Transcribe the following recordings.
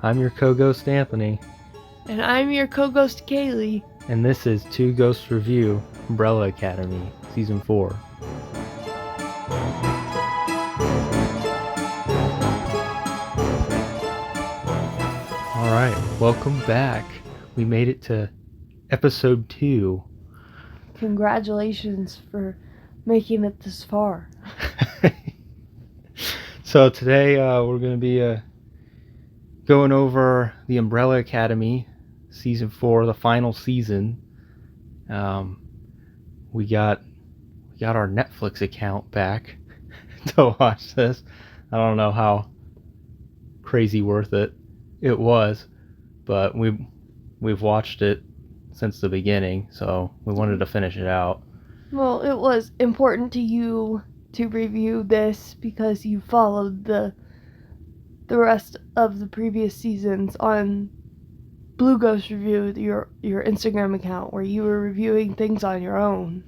I'm your co-ghost Anthony. And I'm your co-ghost Caylee. And this is Two Ghosts Review Umbrella Academy Season 4. Alright, welcome back. We made it to episode 2. Congratulations for making it this far. So today we're going to be going over the Umbrella Academy Season 4, the final season. We got our Netflix account back to watch this. I don't know how crazy worth it was, but we've watched it since the beginning, so we wanted to finish it out. Well, it was important to you to review this because you followed the rest of the previous seasons on Blue Ghost Review, your Instagram account, where you were reviewing things on your own.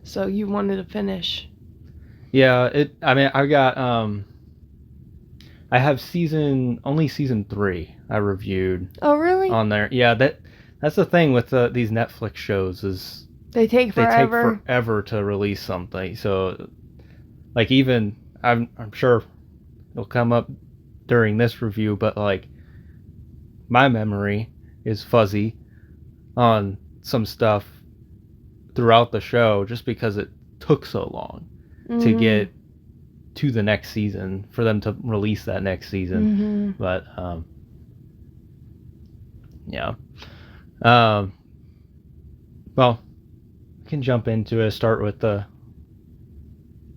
So you wanted to finish. Yeah, I have only season 3 I reviewed. Oh, really? On there. Yeah, that's the thing with these Netflix shows is They take forever to release something. So, like, even I'm sure it'll come up during this review, but like my memory is fuzzy on some stuff throughout the show just because it took so long to get to the next season for them to release that next season. But yeah. Well, we can jump into it. Start with the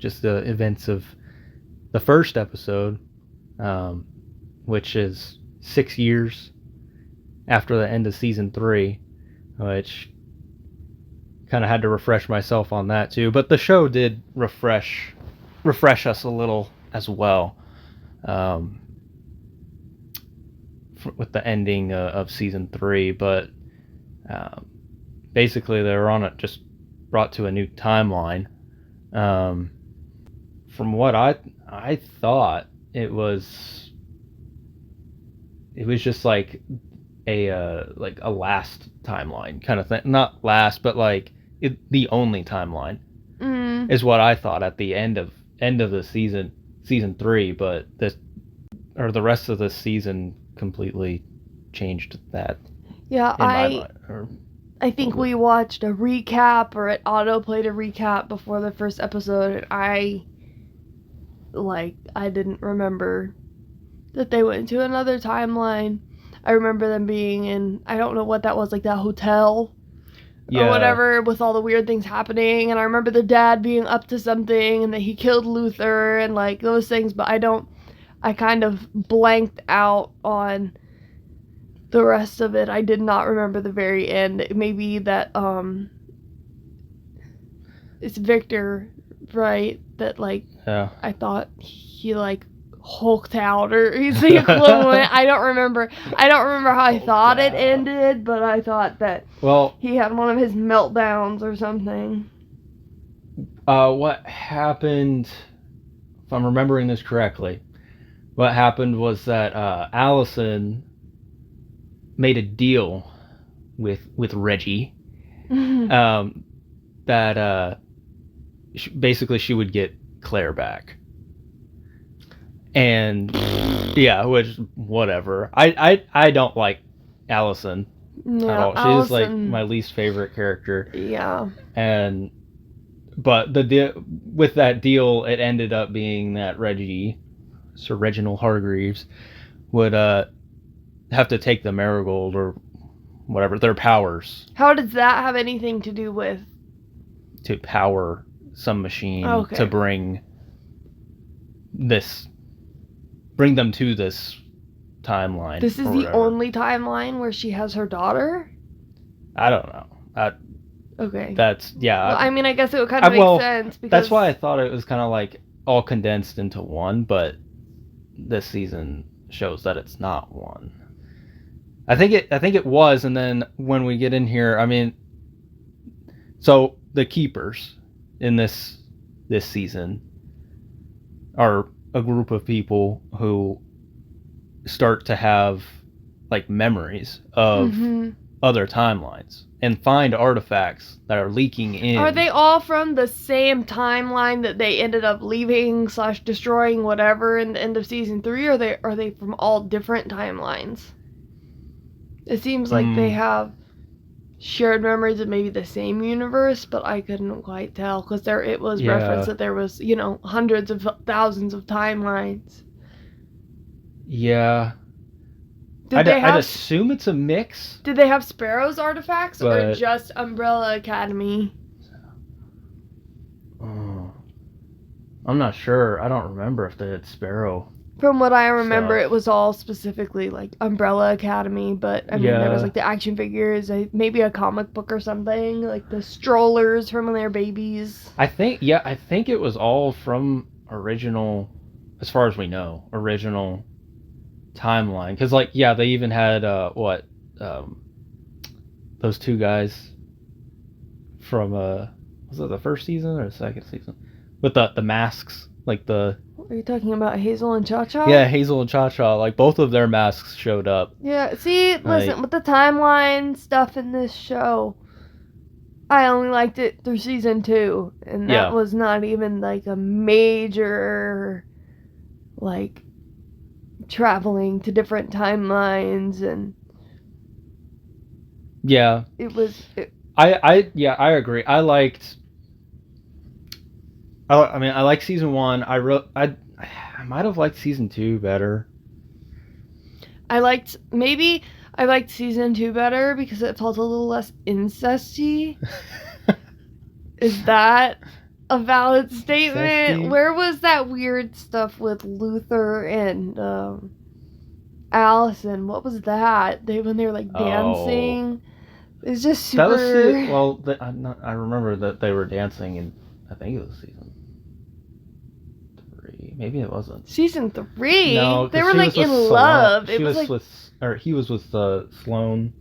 events of the first episode, which is 6 years after the end of season 3, which kind of had to refresh myself on that too. But the show did refresh us a little as well, with the ending of season 3. But basically, they were on it, just brought to a new timeline. From what I thought, it was just like a last timeline kind of thing. Not last, but like the only timeline is what I thought at the end of the season 3. But the rest of the season completely changed that. Yeah, I think we watched a recap, or it auto-played a recap before the first episode, and I didn't remember that they went to another timeline. I remember them being in, I don't know what that was, like that hotel or whatever, with all the weird things happening, and I remember the dad being up to something, and that he killed Luther, and like those things, but I kind of blanked out on the rest of it. I did not remember the very end. Maybe that, it's Victor, right? That, like, yeah. I thought he, like, hulked out, or he's the equivalent. I don't remember how I thought it ended, but I thought that he had one of his meltdowns or something. What happened, if I'm remembering this correctly, what happened was that Allison made a deal with Reggie, that basically she would get Claire back. And yeah, which, whatever. I don't like Allison at all. She's like my least favorite character. Yeah. But with that deal, it ended up being that Sir Reginald Hargreaves, would have to take the Marigold or whatever, their powers. How does that have anything to do with? To power some machine to bring them to this timeline. This is the only timeline where she has her daughter? I don't know. Okay. That's, yeah. Well, I mean, I guess it would kind of make sense. Because that's why I thought it was kind of like all condensed into one, but this season shows that it's not one. I think it was, and then when we get in here, I mean, so the keepers in this season are a group of people who start to have like memories of other timelines and find artifacts that are leaking in. Are they all from the same timeline that they ended up leaving / destroying whatever in the end of season 3, or are they from all different timelines? It seems like they have shared memories of maybe the same universe, but I couldn't quite tell because it was referenced that there was, hundreds of thousands of timelines. Yeah. I'd assume it's a mix. Did they have Sparrow's artifacts or just Umbrella Academy? I'm not sure. I don't remember if they had Sparrow. From what I remember, it was all specifically like Umbrella Academy, but I mean, there was like the action figures, maybe a comic book or something, like the strollers from when they were babies. I think it was all from original, as far as we know, original timeline. Because they even had those two guys from was it the first season or the second season with the masks, like the. Are you talking about Hazel and Cha-Cha? Yeah, Hazel and Cha-Cha. Like, both of their masks showed up. Yeah, see, listen, with the timeline stuff in this show, I only liked it through season 2. And that was not even, like, a major, like, traveling to different timelines and... Yeah. It was... I agree. I liked season 1. I might have liked season 2 better. I liked season 2 better because it felt a little less incesty. Is that a valid statement? Incesty? Where was that weird stuff with Luther and Allison? What was that? When they were like dancing. It's just super. That was I remember that they were dancing in, I think it was season 3. Maybe it wasn't. Season 3? No, they were like in love. He was with Sloane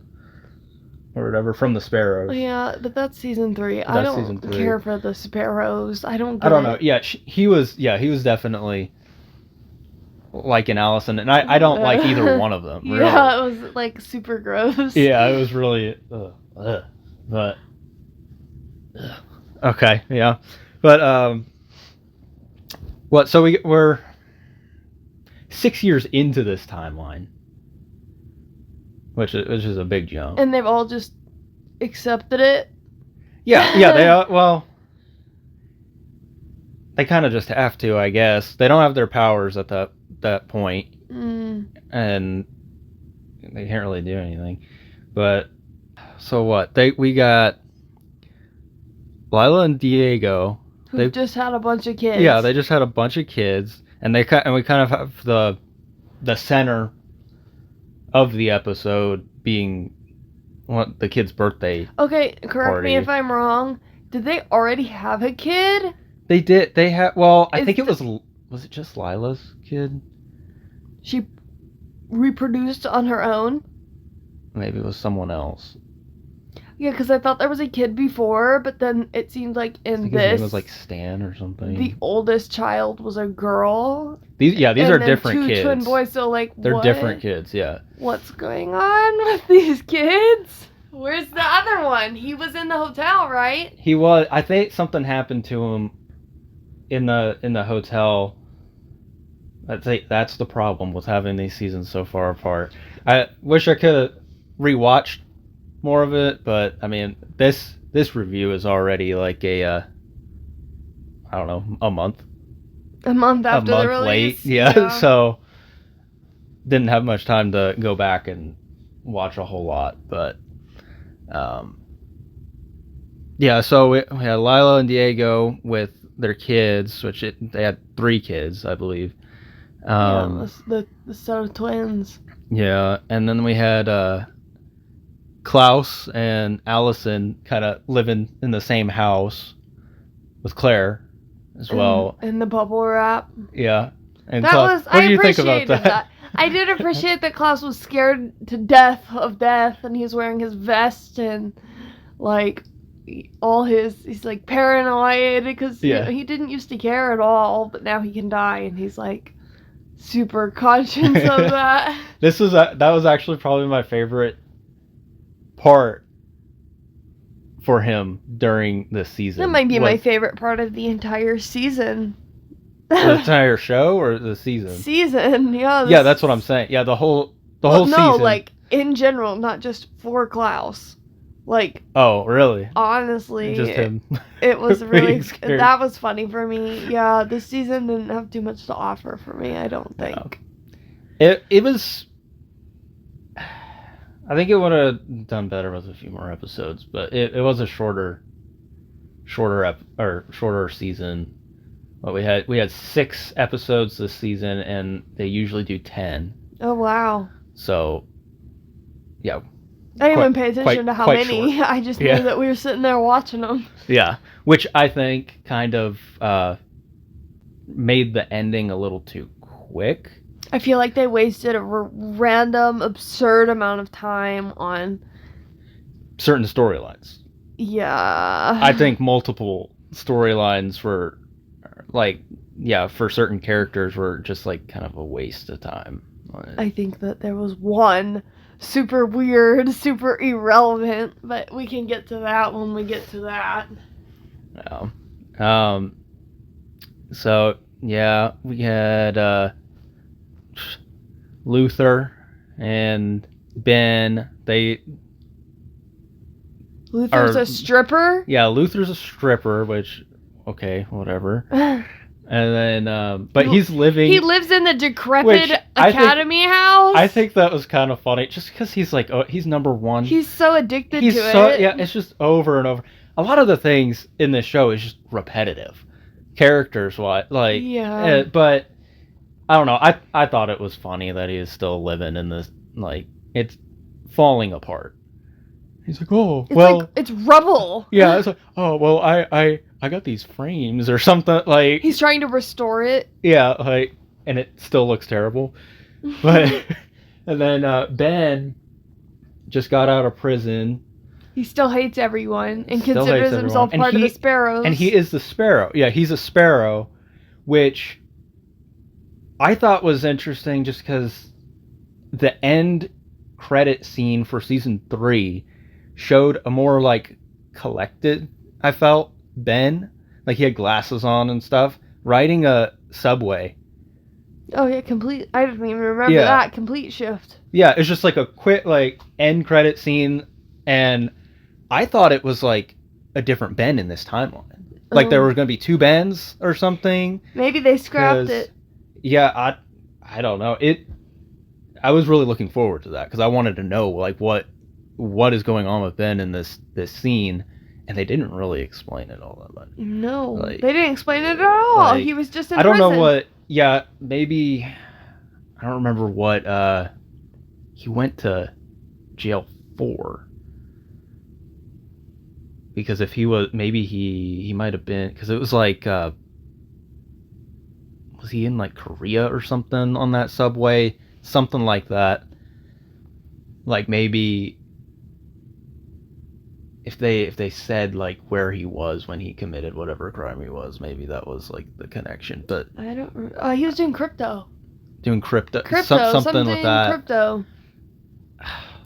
or whatever from the Sparrows. Yeah, but that's season 3. I don't care for the Sparrows. I don't know. Yeah, he was definitely like an Allison, and I don't like either one of them. Really. Yeah, it was like super gross. Yeah, it was really but okay, yeah. But so we're 6 years into this timeline, which is a big jump. And they've all just accepted it. Yeah, they they kind of just have to, I guess. They don't have their powers at that point, and they can't really do anything. But so what? We got Lila and Diego. Who just had a bunch of kids. Yeah, they just had a bunch of kids, and we kind of have the center of the episode being the kid's birthday. Okay, correct me if I'm wrong. Did they already have a kid? They did. They had. Well, I think it was it just Lila's kid? She reproduced on her own? Maybe it was someone else. Yeah, because I thought there was a kid before, but then it seemed like his name was like Stan or something. The oldest child was a girl. These are different kids. 2 twin boys, so they're different kids, yeah. What's going on with these kids? Where's the other one? He was in the hotel, right? He was. I think something happened to him in the hotel. That's the problem with having these seasons so far apart. I wish I could have rewatched more of it, but I mean, this review is already like I don't know, a month after the release. Late. Yeah. So didn't have much time to go back and watch a whole lot, but yeah. So we had Lila and Diego with their kids, they had 3 kids, I believe. The set of twins. Yeah, and then we had Klaus and Allison kind of living in the same house with Claire as well. In the bubble wrap. Yeah. And Klaus, what do you think about that? I did appreciate that Klaus was scared to death of death, and he was wearing his vest and he's like paranoid because Yeah. he didn't used to care at all, but now he can die, and he's like super conscious of that. That was actually probably my favorite part for him during this season. That might be my favorite part of the entire season. The entire show or the season? Season, yeah. Yeah, that's what I'm saying. Yeah, the whole season. No, like in general, not just for Klaus. Like, oh, really? Honestly, just him. It was really that was funny for me. Yeah, this season didn't have too much to offer for me, I don't think. No. It was. I think it would have done better with a few more episodes, but it was a shorter season. But we had 6 episodes this season, and they usually do 10. Oh wow! So, yeah. I didn't even pay attention to how many. Short. I just knew that we were sitting there watching them. Yeah, which I think kind of made the ending a little too quick. I feel like they wasted a random, absurd amount of time on certain storylines. Yeah. I think multiple storylines were, like, for certain characters were just, like, kind of a waste of time. I think that there was one super weird, super irrelevant, but we can get to that when we get to that. Yeah. So, yeah, we had, Luther and Ben, Luther's a stripper? Yeah, Luther's a stripper, which, okay, whatever. And then, but he lives in the decrepit academy house? I think that was kind of funny, just because he's like, he's number one. He's so addicted to it. Yeah, it's just over and over. A lot of the things in this show is just repetitive. Characters-wise, like, yeah. But I don't know. I thought it was funny that he is still living in this, like, it's falling apart. He's like, it's rubble. Yeah, it's like, I got these frames or something, like. He's trying to restore it. Yeah, like, and it still looks terrible. But, and then Ben just got out of prison. He still hates everyone and considers himself part of the Sparrows. And he is the Sparrow. Yeah, he's a Sparrow, which I thought was interesting just because the end credit scene for season 3 showed a more, like, collected, I felt, Ben. Like, he had glasses on and stuff, riding a subway. Oh, yeah, complete. I didn't even remember that. Complete shift. Yeah, it's just like a quick, like, end credit scene, and I thought it was, like, a different Ben in this timeline. Like, there were going to be 2 Bens or something. Maybe they scrapped it. Yeah, I don't know. I was really looking forward to that because I wanted to know, like, what is going on with Ben in this scene, and they didn't really explain it all that much. No, like, they didn't explain it at all. Like, he was just in prison. I don't know what. Yeah, maybe I don't remember what he went to jail for. Because if he was, maybe he might have been, because it was like, was he in, like, Korea or something on that subway? Something like that. Like, maybe if they said, like, where he was when he committed whatever crime he was, maybe that was, like, the connection. But I don't. He was doing crypto. Doing crypto. Something with that. Crypto.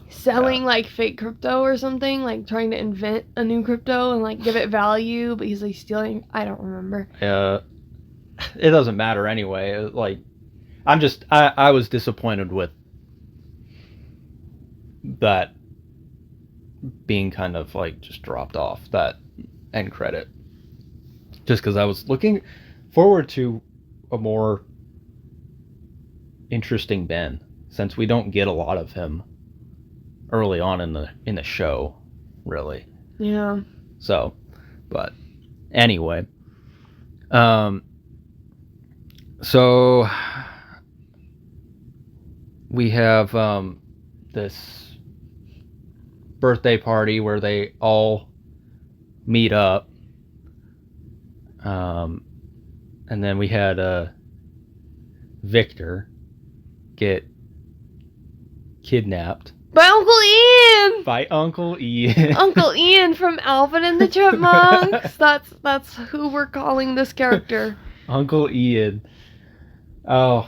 Selling, like, fake crypto or something, like trying to invent a new crypto and, like, give it value, but he's, like, stealing. I don't remember. Yeah, it doesn't matter anyway. Like, I was disappointed with that being kind of, like, just dropped off, that end credit. Just because I was looking forward to a more interesting Ben, since we don't get a lot of him early on in the show, really. Yeah. So, but anyway, so we have this birthday party where they all meet up, and then we had Victor get kidnapped By Uncle Ian! By Uncle Ian. Uncle Ian from Alvin and the Chipmunks. That's who we're calling this character. Uncle Ian. Oh.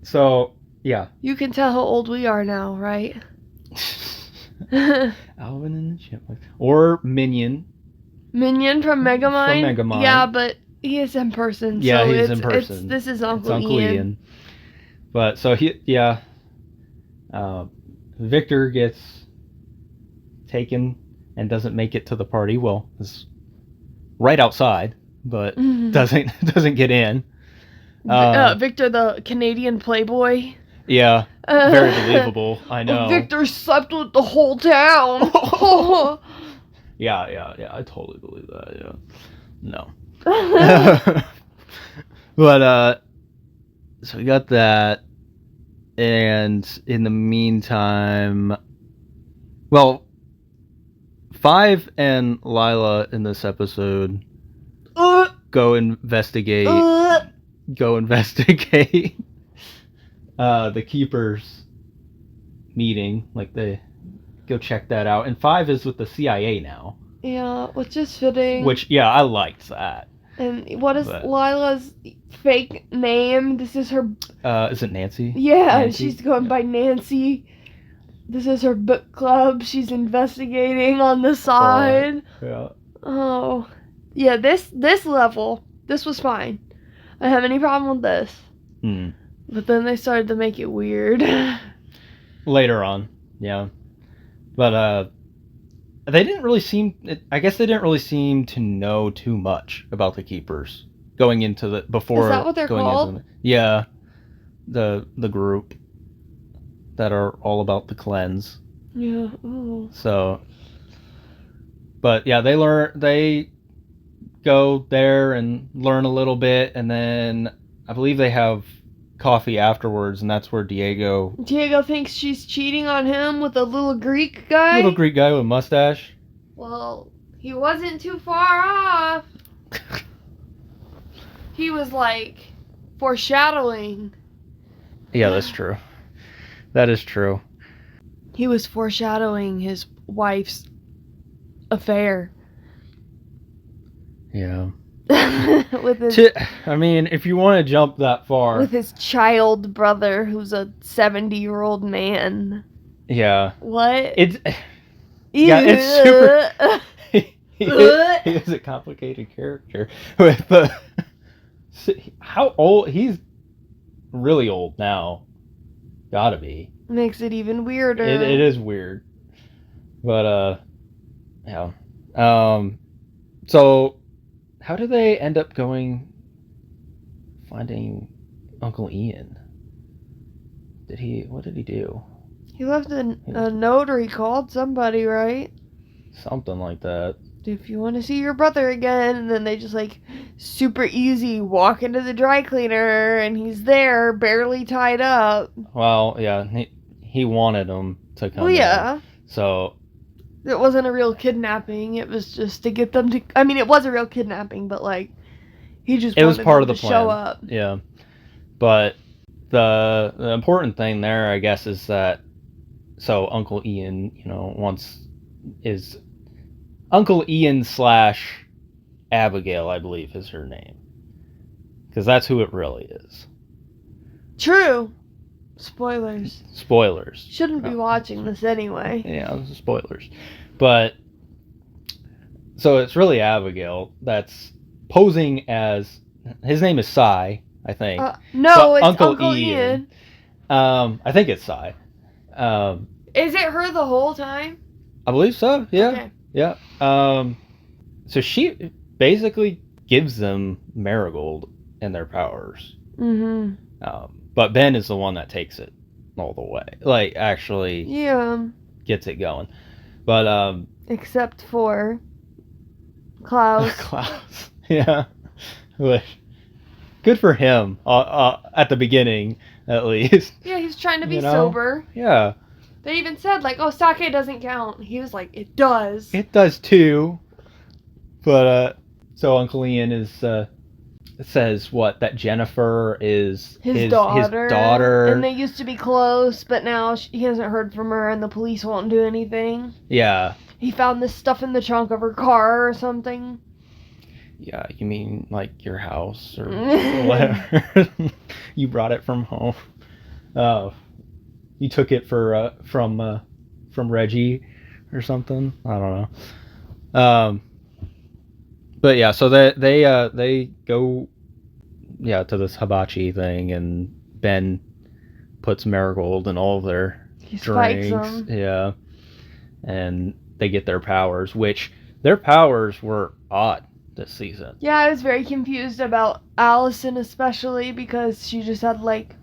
So, yeah. You can tell how old we are now, right? Alvin and the Chipmunks. Or Minion. Minion from Megamind? From Megamind. Yeah, but he is in person. Yeah, so he's in person. This is Uncle Ian. But, so Victor gets taken and doesn't make it to the party. Well, it's right outside, but doesn't get in. Victor, the Canadian playboy. Yeah, very believable. I know. Victor slept with the whole town. Yeah, I totally believe that. Yeah, no. But so we got that, and in the meantime, well, Five and Lila in this episode go investigate the Keepers meeting. Like, they go check that out, and Five is with the CIA now. Yeah, which is fitting. Which, yeah, I liked that. And what is Lila's fake name? This is her... is it Nancy? Yeah, Nancy? She's going by Nancy. This is her book club. She's investigating on the side. Yeah. Oh. Yeah, this level, this was fine. I don't have any problem with this. But then they started to make it weird. Later on, yeah. But, they didn't really seem... I guess they didn't really seem to know too much about the Keepers going into the... Before... Is that what they're called? Yeah. The group that are all about the cleanse. Yeah. Oh. So... But, yeah, they go there and learn a little bit, and then I believe they have coffee afterwards, and that's where Diego thinks she's cheating on him with a little Greek guy. Little Greek guy with a mustache. Well, he wasn't too far off. He was like foreshadowing. Yeah, that's true. That is true. He was foreshadowing his wife's affair. Yeah. With his, I mean, if you want to jump that far. With his child brother, who's a 70-year-old man. Yeah. What? Yeah, it's super. he is a complicated character. With how old? He's really old now. Gotta be. Makes it even weirder. It is weird. But, yeah. So... How do they end up finding Uncle Ian? What did he do? He left a note, or he called somebody, right? Something like that. If you want to see your brother again, and then they just super easy walk into the dry cleaner, and he's there, barely tied up. Well, yeah, he wanted him to come. Well, yeah. In, so... It wasn't a real kidnapping. It was just to get them to... I mean, it was a real kidnapping, but, he just wanted them part of the to plan. Show up. Yeah. But the important thing there, I guess, is that... So, Uncle Ian, is... Uncle Ian / Abigail, I believe, is her name. Because that's who it really is. True. Spoilers. Shouldn't be watching this anyway. Yeah, spoilers. But, so it's really Abigail that's posing as, his name is Cy, I think. No, it's Uncle Ian. I think it's Cy. Is it her the whole time? I believe so, yeah. Okay. Yeah. So she basically gives them Marigold and their powers. Mm-hmm. But Ben is the one that takes it all the way. Actually gets it going. But, except for Klaus. Klaus. Yeah. Good for him, at the beginning, at least. Yeah, he's trying to be sober. Yeah. They even said, sake doesn't count. He was like, it does. It does, too. But, so Uncle Ian is says that Jennifer is his daughter. His daughter. And they used to be close, but now he hasn't heard from her and the police won't do anything. Yeah. He found this stuff in the trunk of her car or something. Yeah, you mean like your house or whatever? You brought it from home. You took it from Reggie or something. I don't know. But yeah, so they go to this hibachi thing, and Ben puts marigold in all of their drinks. Spikes them. Yeah, and they get their powers, which their powers were odd this season. Yeah, I was very confused about Allison, especially because she just had like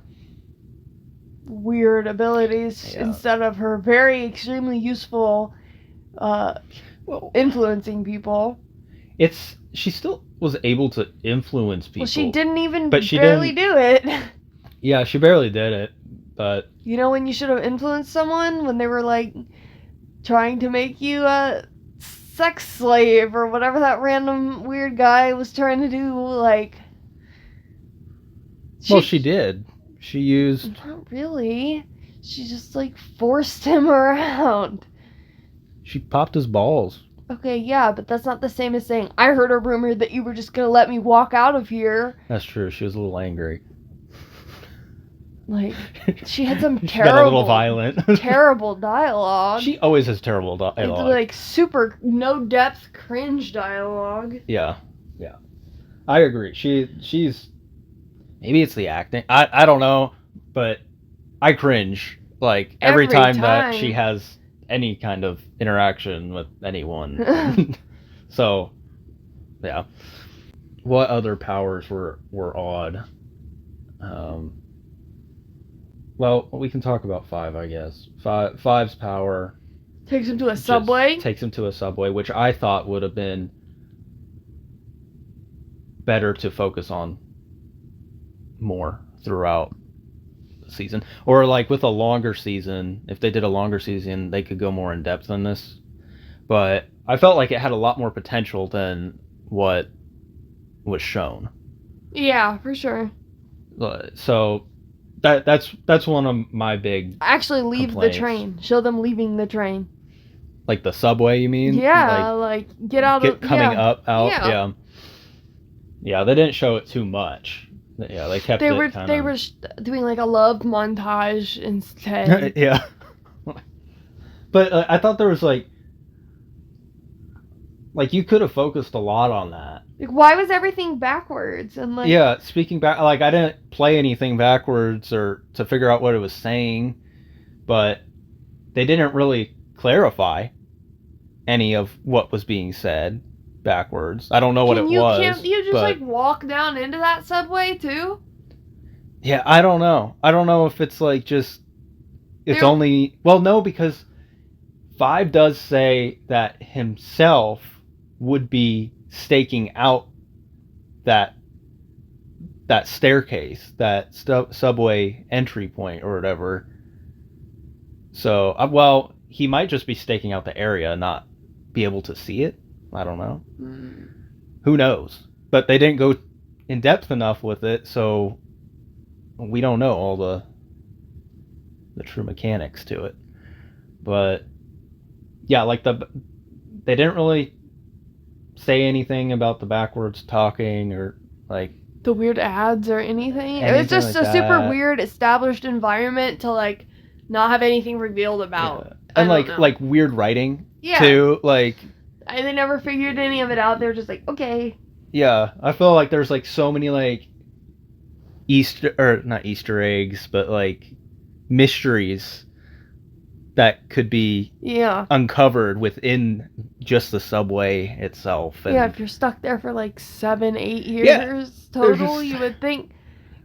weird abilities instead of her very extremely useful influencing people. She still was able to influence people. Well, she didn't even but she barely do it. Yeah, she barely did it, but... You know when you should have influenced someone? When they were, like, trying to make you a sex slave or whatever that random weird guy was trying to do, like... She did. She used... Not really. She just, like, forced him around. She popped his balls. Okay, yeah, but that's not the same as saying, I heard a rumor that you were just gonna let me walk out of here. That's true. She was a little angry. Like, she had some she got a little violent. Terrible dialogue. She always has terrible dialogue. It's like super no-depth cringe dialogue. Yeah. I agree. She's... Maybe it's the acting. I don't know, but I cringe, like, every time that she has any kind of interaction with anyone. So, yeah. What other powers were odd? Well, we can talk about 5, I guess. Five's power takes him to a subway. Takes him to a subway, which I thought would have been better to focus on more throughout the season, or like with a longer season. If they did a longer season, they could go more in depth on this. But I felt like it had a lot more potential than what was shown. Yeah, for sure. So that's one of my big actually leave complaints. The train. Show them leaving the train. Like the subway, you mean? Yeah, like get out of coming out. Yeah, they didn't show it too much. Yeah, they kept they were doing like a love montage instead. Yeah. But I thought there was like you could have focused a lot on that. Like, why was everything backwards? And like, yeah, speaking back, like I didn't play anything backwards or to figure out what it was saying, but they didn't really clarify any of what was being said backwards. I don't know what it was. Can't you just like walk down into that subway too? Yeah, I don't know. I don't know if it's like just it's only no, because 5 does say that himself would be staking out that staircase, that subway entry point or whatever. So, he might just be staking out the area, not be able to see it. I don't know. Who knows? But they didn't go in depth enough with it, so we don't know all the true mechanics to it. But yeah, like they didn't really say anything about the backwards talking or like the weird ads or anything. It was just like a super weird established environment to like not have anything revealed about. Yeah. And like weird writing too. Like they never figured any of it out. They're just like, okay. Yeah, I feel like there's like so many like not Easter eggs, but like mysteries that could be uncovered within just the subway itself. And if you're stuck there for like 7-8 years total, you would think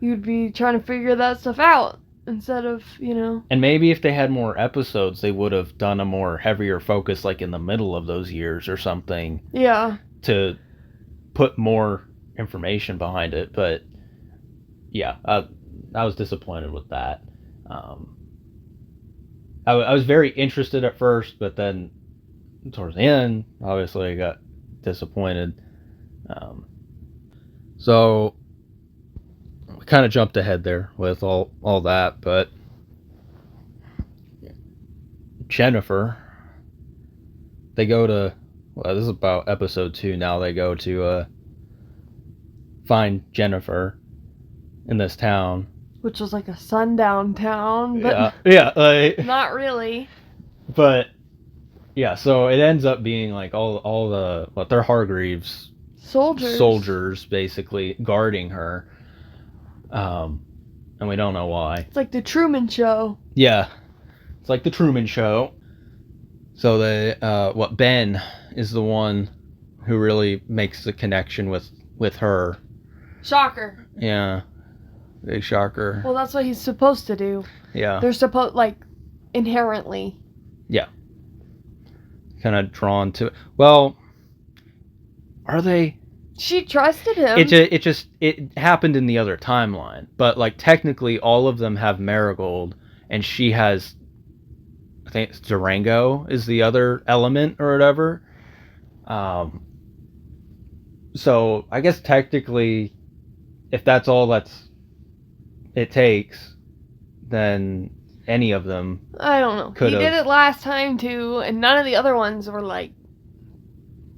you'd be trying to figure that stuff out instead of, And maybe if they had more episodes, they would have done a more heavier focus like in the middle of those years or something. Yeah. To put more information behind it. But yeah, I was disappointed with that. I was very interested at first, but then towards the end, obviously I got disappointed. So we kind of jumped ahead there with all that, but Jennifer, they go to, well, this is about episode 2 now, they go to find Jennifer in this town. Which was like a sundown town, but not really. But yeah, so it ends up being like all the, what, they're Hargreaves soldiers basically guarding her, and we don't know why. It's like the Truman Show. Yeah, it's like the Truman Show. So Ben is the one who really makes the connection with her. Shocker. Yeah, big shocker. Well, that's what he's supposed to do. Yeah, they're supposed, like, inherently. Yeah. Kind of drawn to it. Well, are they? She trusted him. It happened in the other timeline, but like technically all of them have Marigold, and she has, I think it's Durango is the other element or whatever. So I guess technically, if that's all it takes, then any of them. I don't know. He did it last time too, and none of the other ones were like.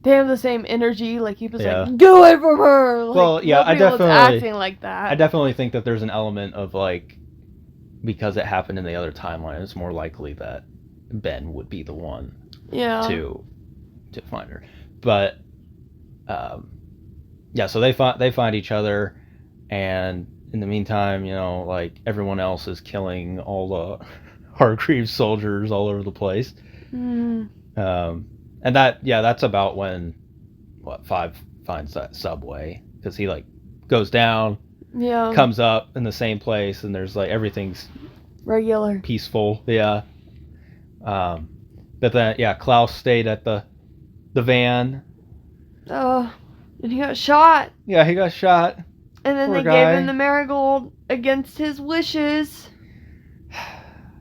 They have the same energy. Like he was like, "Go away from her." Like, well, yeah, I definitely acting like that. I definitely think that there's an element of like, because it happened in the other timeline, it's more likely that Ben would be the one. Yeah. To find her, but yeah. So they find each other, and in the meantime, like everyone else is killing all the Hargreaves soldiers all over the place. Mm. And that's about when, Five finds that subway, because he like goes down, comes up in the same place, and there's like everything's regular, peaceful, but then Klaus stayed at the van. And he got shot. Yeah, he got shot. And then Poor they guy. gave him the Marigold against his wishes.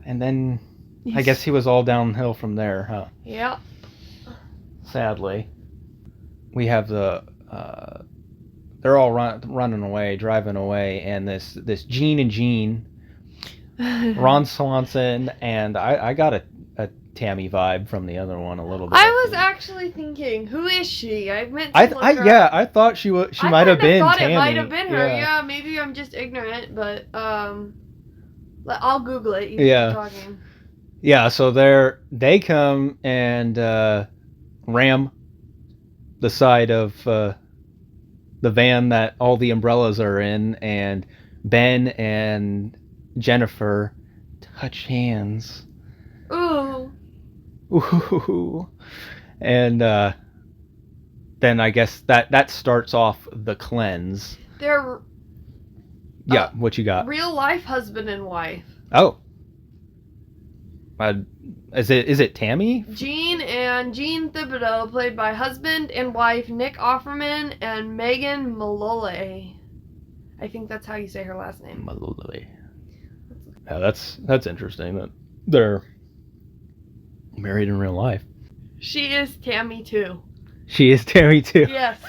And then I guess he was all downhill from there, huh? Yeah. Sadly, we have they're all running away, driving away, and this Gene and Jean, Ron Swanson, and I got a Tammy vibe from the other one a little bit. I was actually thinking, who is she? I meant to look her up. I thought she might have been Tammy. It might have been her. Yeah, maybe I'm just ignorant, but I'll Google it. You keep talking. Yeah, so they come and ram the side of the van that all the umbrellas are in, and Ben and Jennifer touch hands. Ooh. Ooh. And then I guess that starts off the cleanse. They're what you got? Real life husband and wife. Oh. Is it Tammy? Jean Thibodeau, played by husband and wife Nick Offerman and Megan Mullally. I think that's how you say her last name. Mullally. Yeah, that's interesting that they're married in real life. She is Tammy too. She is Tammy too. Yes.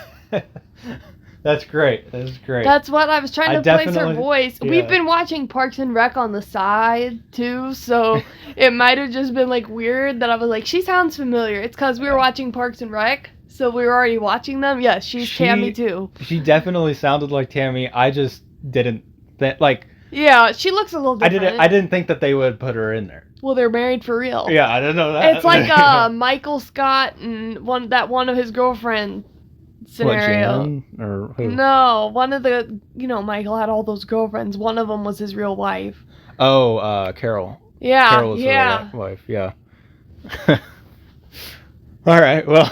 That's great. That's great. That's what I was trying to place her voice. Yeah. We've been watching Parks and Rec on the side too, so it might have just been like weird that I was like, she sounds familiar. It's because we were watching Parks and Rec, so we were already watching them. Yes, she's Tammy too. She definitely sounded like Tammy. I just didn't like. Yeah, she looks a little different. I didn't think that they would put her in there. Well, they're married for real. Yeah, I didn't know that. It's like Michael Scott and one of his girlfriends. Scenario. What, Jan, or who? No, one of the, Michael had all those girlfriends. One of them was his real wife. Oh, Carol. Yeah, Carol was her wife, yeah. All right, well.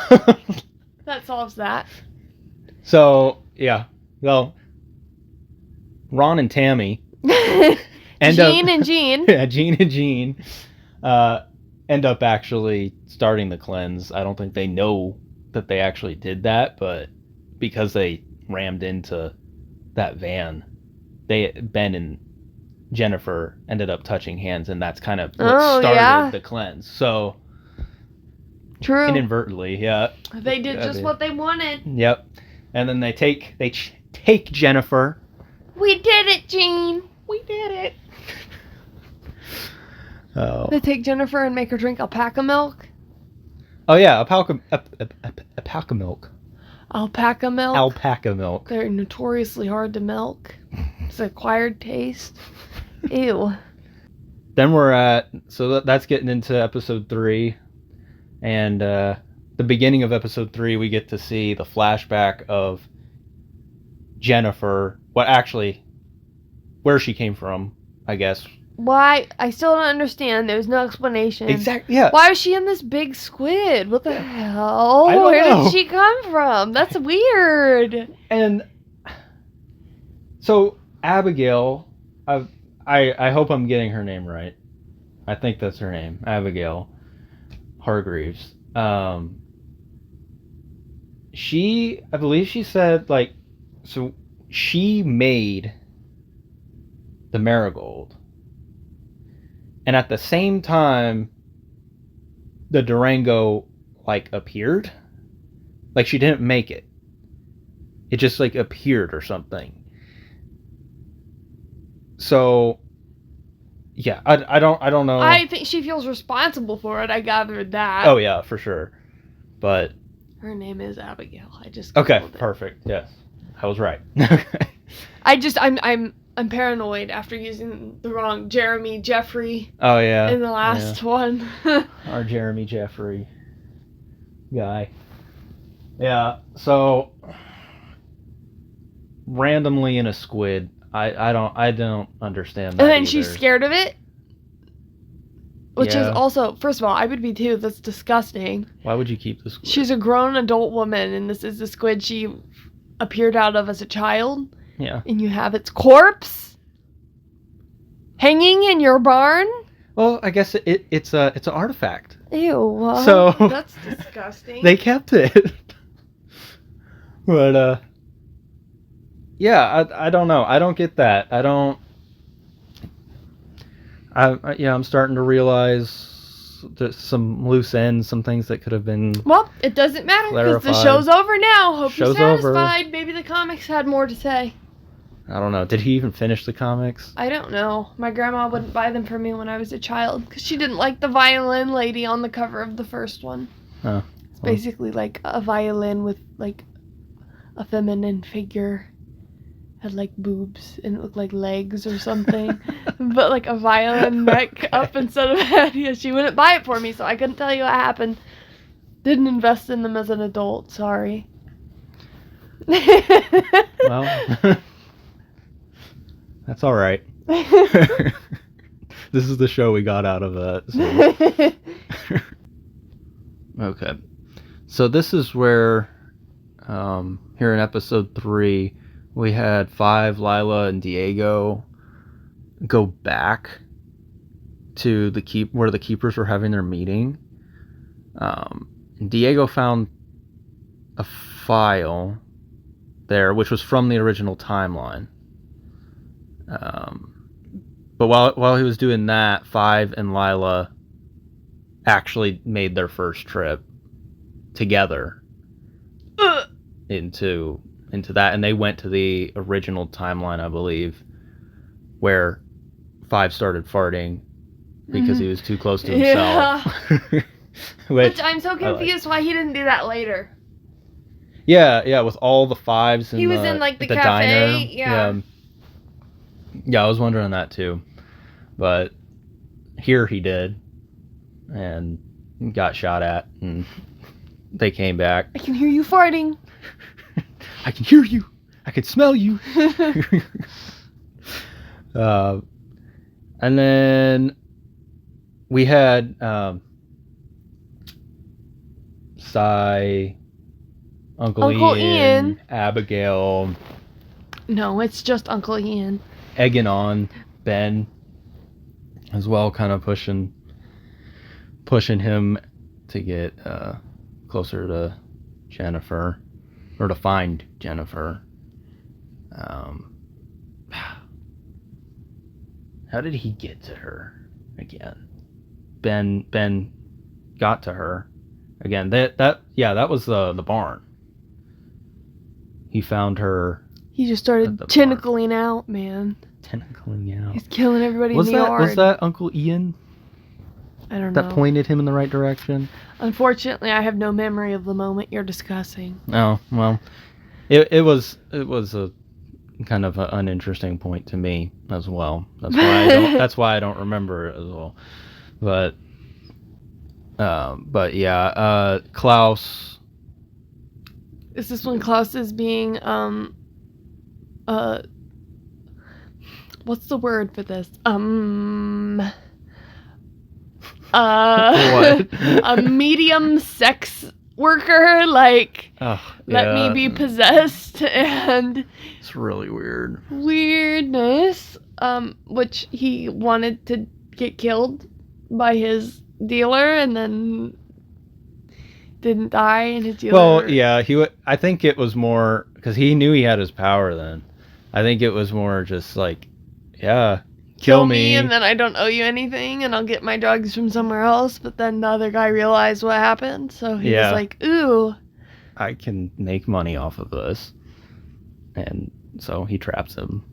That solves that. So, yeah. Well, Ron and Tammy. Gene and Jean. Yeah, Gene and Jean end up actually starting the cleanse. I don't think they know that they actually did that, but because they rammed into that van, Ben and Jennifer ended up touching hands, and that's kind of what started the cleanse. So true, inadvertently, yeah, they did just what they wanted. Yep. And then they take Jennifer We did it, Gene. We did it. Oh. They take Jennifer and make her drink alpaca milk. Oh yeah, alpaca milk. Alpaca milk. Alpaca milk. They're notoriously hard to milk. It's an acquired taste. Ew. Then we're at, so that's getting into episode 3, and the beginning of episode 3, we get to see the flashback of Jennifer. Where she came from, I guess. Why? I still don't understand. There's no explanation. Exactly. Yeah. Why is she in this big squid? What the hell? I don't Where know. did she come from? That's weird. And so Abigail, I hope I'm getting her name right. I think that's her name, Abigail Hargreaves. I believe she said, like, so she made the marigold. And at the same time, the Durango, like, appeared. Like, she didn't make it. It just, like, appeared or something. So, yeah, I don't know. I think she feels responsible for it. I gathered that. Oh, yeah, for sure. But... her name is Abigail. I just... okay, perfect. Yes. I was right. I'm paranoid after using the wrong Jeremy Jeffrey. Oh, yeah. In the last one. Our Jeremy Jeffrey guy. Yeah, so randomly in a squid. I don't understand that. And then either. she's scared of it. Which is Yeah. also, first of all, I would be too. That's disgusting. Why would you keep the squid? She's a grown adult woman, and this is the squid she appeared out of as a child. Yeah. And you have its corpse hanging in your barn? Well, I guess it's an artifact. Ew. So that's disgusting. They kept it. But yeah, I don't know. I don't get that. I'm starting to realize there's some loose ends, some things that could have been. Well, it doesn't matter because the clarified. show's over now. Hope Show's you're over. satisfied. Maybe the comics had more to say. I don't know. Did he even finish the comics? I don't know. My grandma wouldn't buy them for me when I was a child because she didn't like the violin lady on the cover of the first one. Oh. It's basically like a violin with like a feminine figure. Had like boobs and it looked like legs or something. But like a violin neck up instead of head. Yeah, she wouldn't buy it for me, so I couldn't tell you what happened. Didn't invest in them as an adult, sorry. Well, that's all right. This is the show we got out of that. So. Okay. So this is where, here in episode 3, we had Five, Lila, and Diego go back to where the keepers were having their meeting. And Diego found a file there, which was from the original timeline. But while he was doing that, Five and Lila actually made their first trip together into that, and they went to the original timeline, I believe, where Five started farting because he was too close to himself. Yeah. Which I'm so confused why he didn't do that later. Yeah, with all the Fives and he was in like the cafe. Diner. Yeah, I was wondering that too, but here he did, and got shot at, and they came back. I can hear you farting. I can hear you. I can smell you. And then we had Cy, Uncle Ian, Abigail. No, it's just Uncle Ian. Egging on Ben as well, kind of pushing him to get closer to Jennifer, or to find Jennifer. How did he get to her again? Ben got to her again. That was the barn. He found her He just started tentacling out, man. Tentacling out. He's killing everybody in the yard. Was that Uncle Ian? I don't know. That pointed him in the right direction? Unfortunately, I have no memory of the moment you're discussing. Oh, well. It was a kind of an uninteresting point to me as well. That's why I don't remember it as well. But yeah, Klaus. Is this when Klaus is being what's the word for this? What? A medium sex worker, like, let me be possessed, and it's really weird. Weirdness, which he wanted to get killed by his dealer, and then didn't die, and his dealer... Well, yeah, I think it was more, because he knew he had his power then. I think it was more just like, yeah, kill me, and then I don't owe you anything, and I'll get my drugs from somewhere else. But then the other guy realized what happened, so he was like, ooh, I can make money off of this. And so he traps him.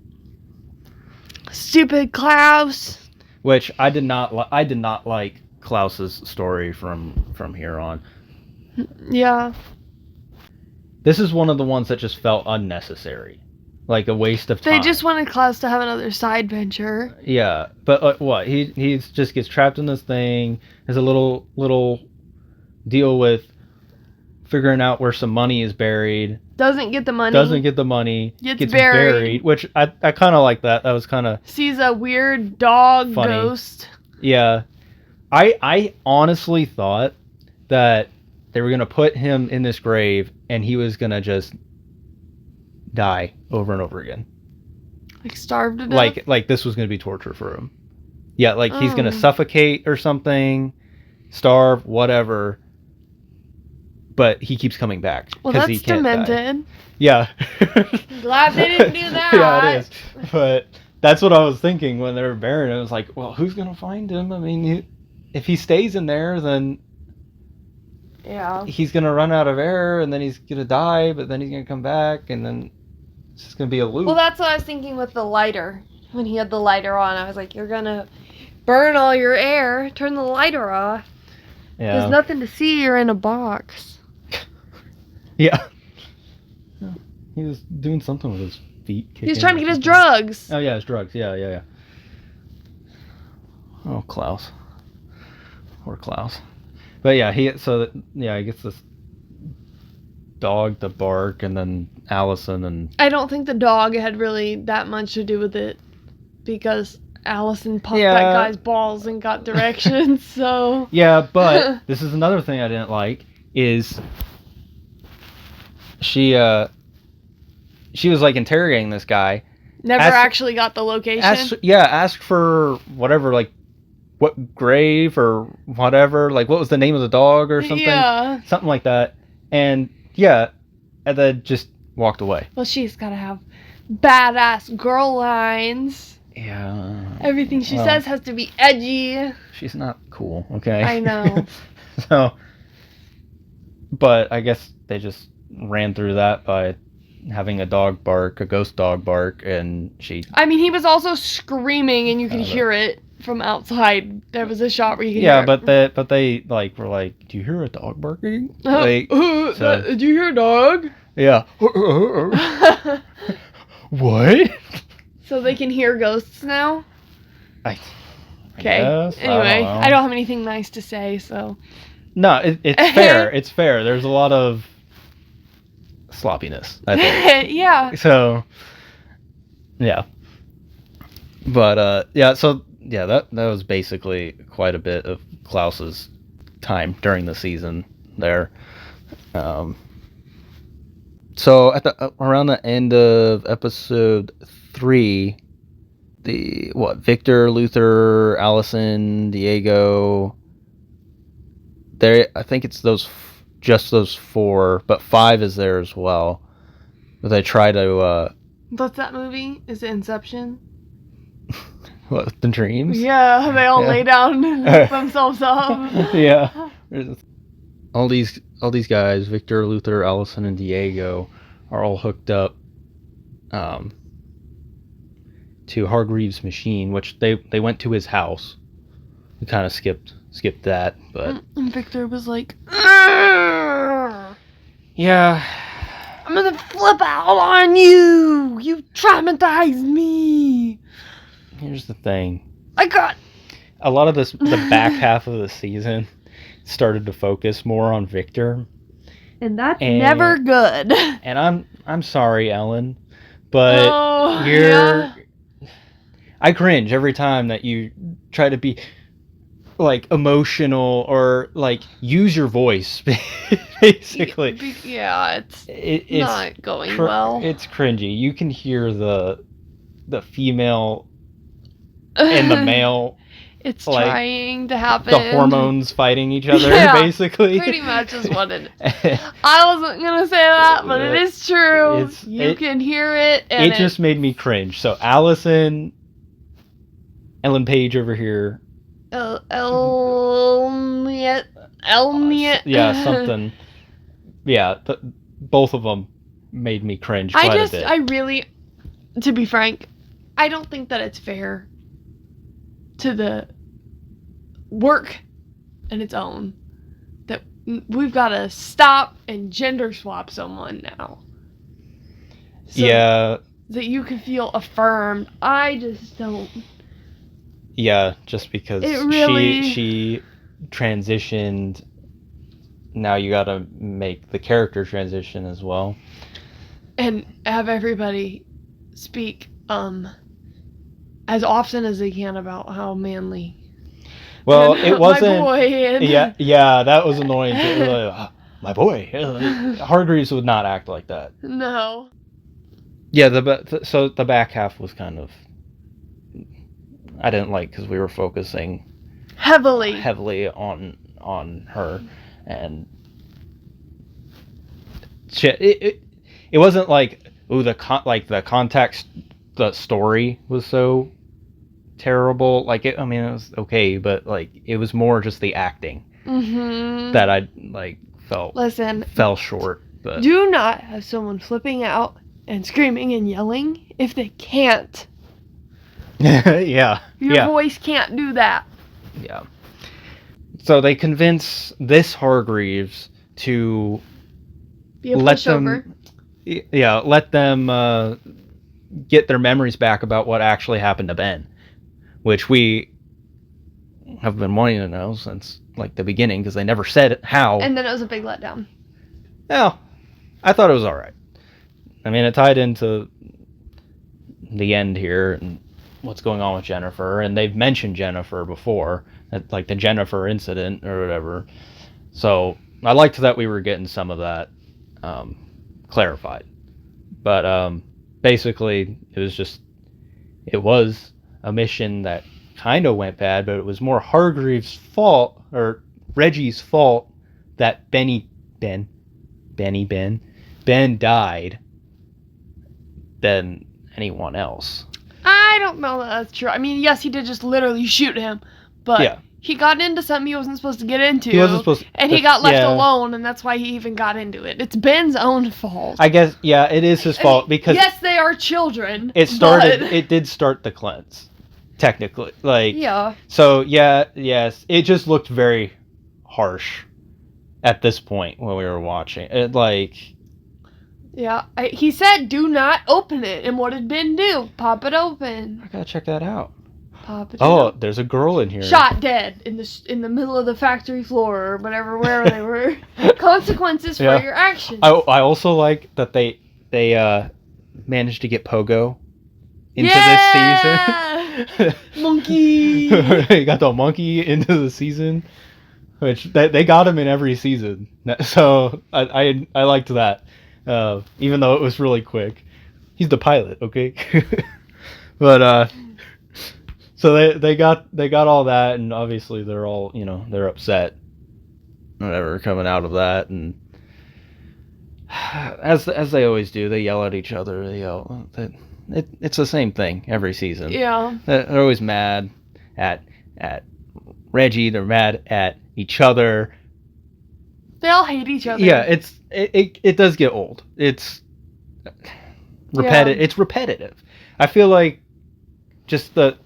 Stupid Klaus. Which I did not like Klaus's story from here on. Yeah. This is one of the ones that just felt unnecessary. Like a waste of time. They just wanted Klaus to have another side venture. Yeah, but what? He just gets trapped in this thing. Has a little deal with figuring out where some money is buried. Doesn't get the money. Gets buried. Which I kind of like that. That was kind of... Sees a weird dog funny. Ghost. Yeah. I honestly thought that they were going to put him in this grave and he was going to just die over and over again. Like starved to death? Like this was going to be torture for him. Yeah, like he's going to suffocate or something, starve, whatever. But he keeps coming back. Well, that's he can't demented. Die. Yeah. Glad they didn't do that. Yeah, it is. But that's what I was thinking when they were burying him. I was like, well, who's going to find him? I mean, if he stays in there, then... Yeah. He's going to run out of air, and then he's going to die, but then he's going to come back, and then it's just going to be a loop. Well, that's what I was thinking with the lighter. When he had the lighter on, I was like, you're going to burn all your air. Turn the lighter off. Yeah. There's nothing to see. You're in a box. Yeah. He was doing something with his feet. He was trying to get his drugs. Oh, yeah, his drugs. Yeah. Oh, Klaus. Poor Klaus. But yeah, he gets this dog to bark, and then Allison and... I don't think the dog had really that much to do with it, because Allison pumped that guy's balls and got directions, so... Yeah, but this is another thing I didn't like, is she was like interrogating this guy. Never actually got the location? Asked for whatever, like, what grave or whatever, like what was the name of the dog or something? Yeah. Something like that. And then just walked away. Well, she's got to have badass girl lines. Yeah. Everything she says has to be edgy. She's not cool, okay? I know. So, but I guess they just ran through that by having a ghost dog bark, and she... I mean, he was also screaming, and you could hear it from outside. There was a shot where you could hear it. But they like were like, do you hear a dog barking? Did you hear a dog? Yeah. What? So they can hear ghosts now? I okay. Guess, anyway, I don't have anything nice to say, so... No, it's fair. It's fair. There's a lot of sloppiness, I think. Yeah. So, yeah. But, that was basically quite a bit of Klaus's time during the season there. So around the end of episode 3, Victor, Luther, Allison, Diego, I think it's just those 4, but 5 is there as well. But they try to... What's that movie? Is it Inception? What, the dreams? Yeah, they all lay down and lift themselves up. Yeah. All these guys, Victor, Luther, Allison, and Diego, are all hooked up to Hargreaves' machine, which they went to his house. We kind of skipped that, but and Victor was like, "Argh! Yeah, I'm gonna flip out on you. You traumatized me." here's the thing. I got A lot of the back half of the season started to focus more on Victor, and that's never good. And I'm sorry, Ellen, but Oh, you're. yeah. I cringe every time that you try to be like emotional or like use your voice, basically. Yeah, it's not going well. It's cringy. You can hear the female and the male. It's like, trying to happen. The hormones fighting each other, basically. Pretty much is what it is. I wasn't going to say that, but it is true. You can hear it. And it just made me cringe. So Allison, Ellen Page over here. Elliot. Yeah, something. Yeah, both of them made me cringe quite a bit. I really, to be frank, I don't think that it's fair to the work in its own that we've got to stop and gender swap someone now. So that you can feel affirmed. I just don't. Yeah, just because she transitioned, now you gotta make the character transition as well. And have everybody speak as often as they can about how manly. Well, it wasn't. My boy and... Yeah, that was annoying. My boy. Hargreaves would not act like that. No. Yeah, so the back half was kind of. I didn't like because we were focusing heavily on her, and shit. It wasn't like the context, the story was so terrible. Like it was okay, but like it was more just the acting that I fell short. But do not have someone flipping out and screaming and yelling if they can't. Yeah. Your voice can't do that. Yeah. So they convince this Hargreaves to be a pushover. Let them get their memories back about what actually happened to Ben, which we have been wanting to know since like the beginning because they never said how. And then it was a big letdown. Yeah, I thought it was all right. I mean, it tied into the end here and what's going on with Jennifer, and they've mentioned Jennifer before, like the Jennifer incident or whatever. So I liked that we were getting some of that clarified. But basically, it was a mission that kind of went bad, but it was more Hargreaves' fault, or Reggie's fault, that Ben died than anyone else. I don't know that that's true. I mean, yes, he did just literally shoot him, but he got into something he wasn't supposed to get into. He wasn't supposed to, and he got left alone, and that's why he even got into it. It's Ben's own fault. I guess, it is his fault because yes, they are children. It did start the cleanse, technically. So yes, it just looked very harsh at this point when we were watching it. He said, "Do not open it." And what did Ben do? Pop it open. I gotta check that out. Pop it. Oh, there's a girl in here. Shot dead in the middle of the factory floor or whatever, wherever they were. Consequences for your actions. I also like that they managed to get Pogo into this season. Monkey. They got the monkey into the season, which they got him in every season. So I liked that. Even though it was really quick. He's the pilot, okay? But so they got all that, and obviously they're all, they're upset whatever coming out of that, and as they always do, they yell at each other. They yell. It's the same thing every season. Yeah. They're always mad at Reggie. They're mad at each other. They all hate each other. Yeah, it does get old. repetitive. Yeah. It's repetitive. I feel like just the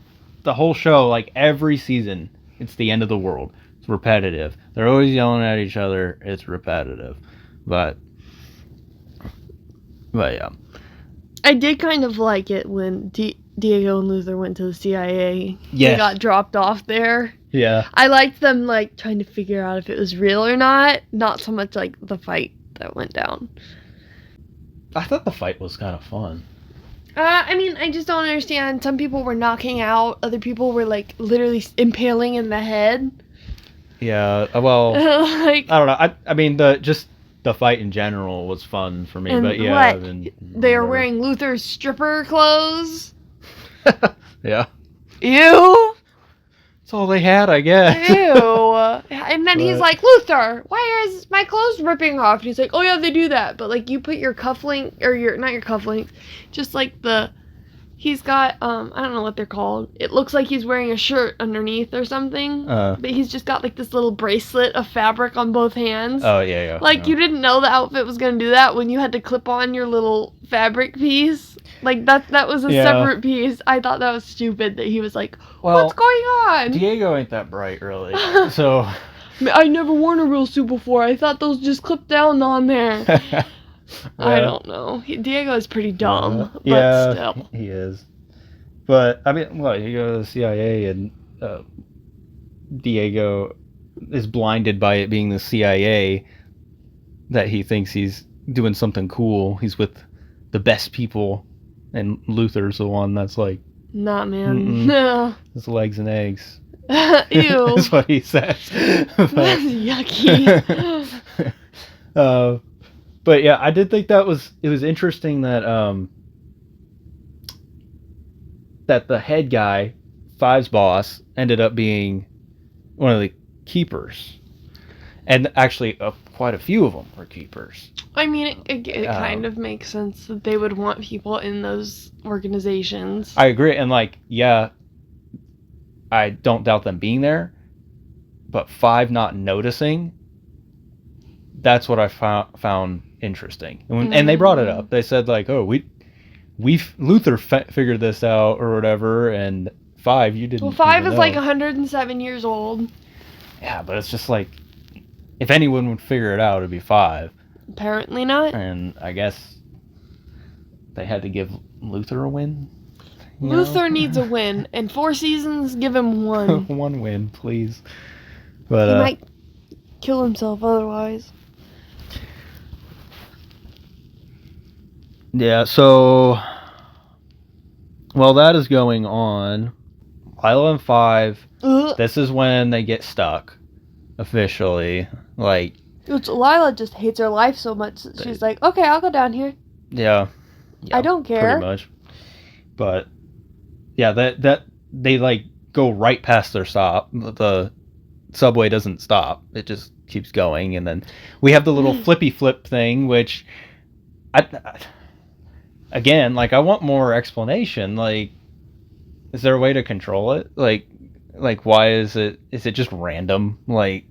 whole show, like every season, it's the end of the world. It's repetitive. They're always yelling at each other. It's repetitive, but yeah. I did kind of like it when Diego and Luther went to the CIA. Yes. They got dropped off there. Yeah. I liked them, like, trying to figure out if it was real or not. Not so much, like, the fight that went down. I thought the fight was kind of fun. I mean, I just don't understand. Some people were knocking out. Other people were, like, literally impaling in the head. Yeah, well, like, I don't know. I mean, the fight in general was fun for me, and but yeah. what? They were wearing Luther's stripper clothes. Yeah. Ew. That's all they had, I guess. Ew. And then he's like, Luther, why is my clothes ripping off? And he's like, oh yeah, they do that. But like, you put your cufflink, or not your cufflinks, just like he's got, I don't know what they're called. It looks like he's wearing a shirt underneath or something. But he's just got like this little bracelet of fabric on both hands. Oh, yeah. Like, you didn't know the outfit was going to do that when you had to clip on your little fabric piece. Like, that was a separate piece. I thought that was stupid that he was like, what's going on? Diego ain't that bright, really. So I never worn a real suit before. I thought those just clipped down on there. I don't know. Diego is pretty dumb, but still. He is. But, I mean, well, you go to the CIA and Diego is blinded by it being the CIA that he thinks he's doing something cool. He's with the best people, and Luther's the one that's like, nah, man. No. His legs and eggs. Ew. That's what he says. That's yucky. But yeah, I did think it was interesting that that the head guy, Five's boss, ended up being one of the keepers, and actually quite a few of them were keepers. I mean, it kind of makes sense that they would want people in those organizations. I agree, and like, yeah, I don't doubt them being there, but Five not noticing, that's what I found interesting. And they brought it up. They said like, oh, Luther figured this out or whatever, and Five, you didn't. Well, Five is like 107 years old. Yeah, but it's just like, if anyone would figure it out, it'd be Five. Apparently not. And I guess they had to give Luther a win. Luther needs a win, and 4 seasons, give him one. One win, please. But he might kill himself otherwise. Yeah, so while that is going on, Lila and Five, this is when they get stuck, officially. Like, Lila just hates her life so much that she's like, okay, I'll go down here. Yeah, I don't care. Pretty much. But yeah, that they like go right past their stop. The subway doesn't stop; it just keeps going, and then we have the little flippy flip thing, which again, like, I want more explanation. Like, is there a way to control it? Like why is it just random? Like,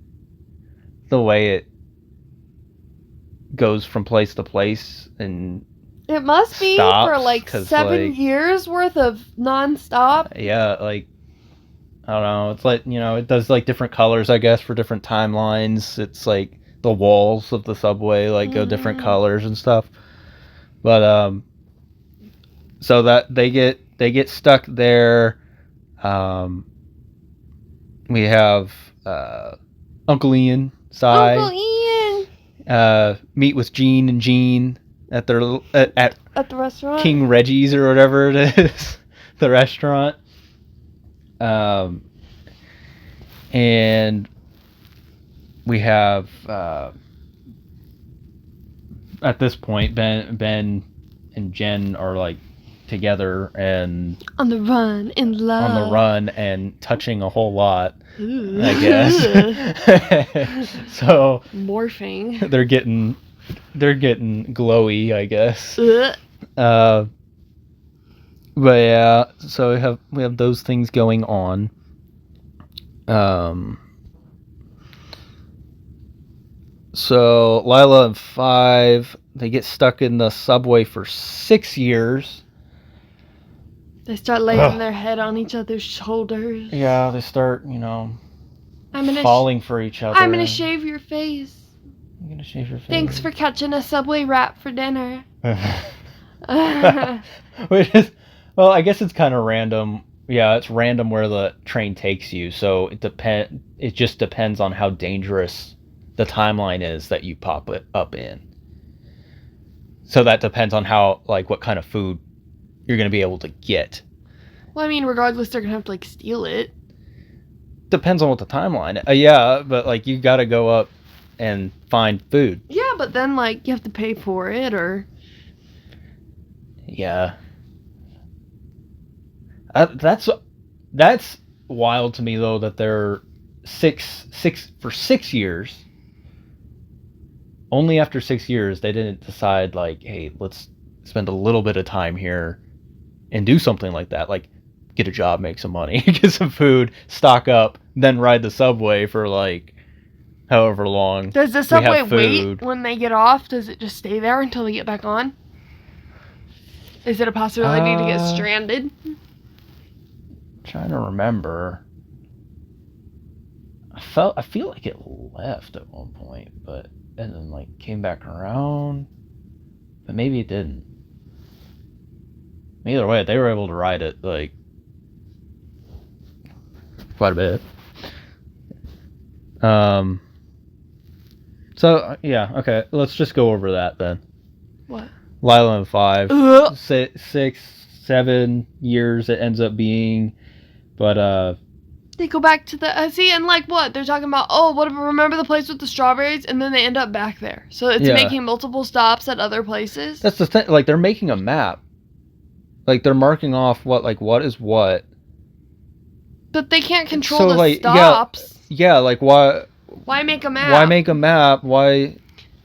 the way it goes from place to place and it must be for like 7 years worth of non-stop. Yeah, like, I don't know. It's like, it does like different colors, I guess, for different timelines. It's like the walls of the subway like go different colors and stuff. But so that they get stuck there. We have Uncle Ian, Uncle Ian, meet with Gene and Jean at their at the restaurant, King Reggie's or whatever it is, the restaurant. And we have at this point Ben and Jen are like together and on the run in love. On the run and touching a whole lot. Ooh. I guess. So morphing. They're getting glowy, I guess. But yeah, so we have those things going on. So Lila and Five, they get stuck in the subway for 6 years. They start laying their head on each other's shoulders. Yeah, they start, I'm gonna falling for each other. I'm gonna shave your face. I'm gonna shave your face. Thanks for catching a Subway wrap for dinner. Which is, well, I guess it's kind of random. Yeah, it's random where the train takes you. So it just depends on how dangerous the timeline is that you pop it up in. So that depends on how, like, what kind of food you're going to be able to get. Well, I mean, regardless, they're going to have to, like, steal it. Depends on what the timeline. Yeah, but, like, you got to go up and find food. Yeah, but then, like, you have to pay for it, or... Yeah. That's wild to me, though, that they're for 6 years. Only after 6 years, they didn't decide, like, hey, let's spend a little bit of time here and do something like that. Like, get a job, make some money, get some food, stock up, then ride the subway for, like, however long. Does the subway wait when they get off? Does it just stay there until they get back on? Is it a possibility to get stranded? Trying to remember. I feel like it left at one point, and then, like, came back around, but maybe it didn't. Either way, they were able to ride it, like, quite a bit. So yeah, okay, let's just go over that then. What? Lila and 5, 6, 7 years it ends up being, but they go back to the see, and like what they're talking about. Oh, what? Remember the place with the strawberries, and then they end up back there. So it's making multiple stops at other places. That's the thing. Like, they're making a map. Like, they're marking off what is what. But they can't control the stops. Yeah, like, why? Why make a map? Why make a map? Why?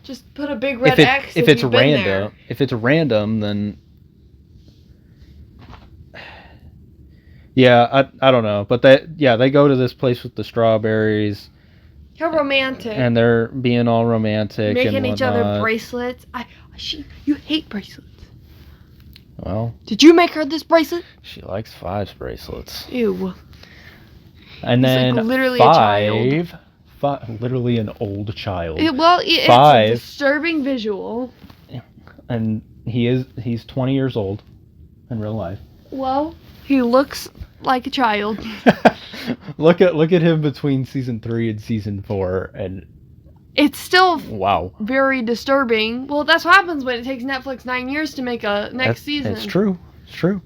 Just put a big red X if it's random. There. If it's random, then. Yeah, I don't know, but they go to this place with the strawberries. How romantic! And they're being all romantic, making each other bracelets. You hate bracelets. Well, did you make her this bracelet? She likes 5's bracelets. Ew. And then like literally 5, a child. Literally an old child. It's a disturbing visual. And he's 20 years old in real life. Well, he looks like a child. Look at him between season 3 and season 4, and it's still wow, very disturbing. Well, that's what happens when it takes Netflix 9 years to make a next season. It's true. It's true.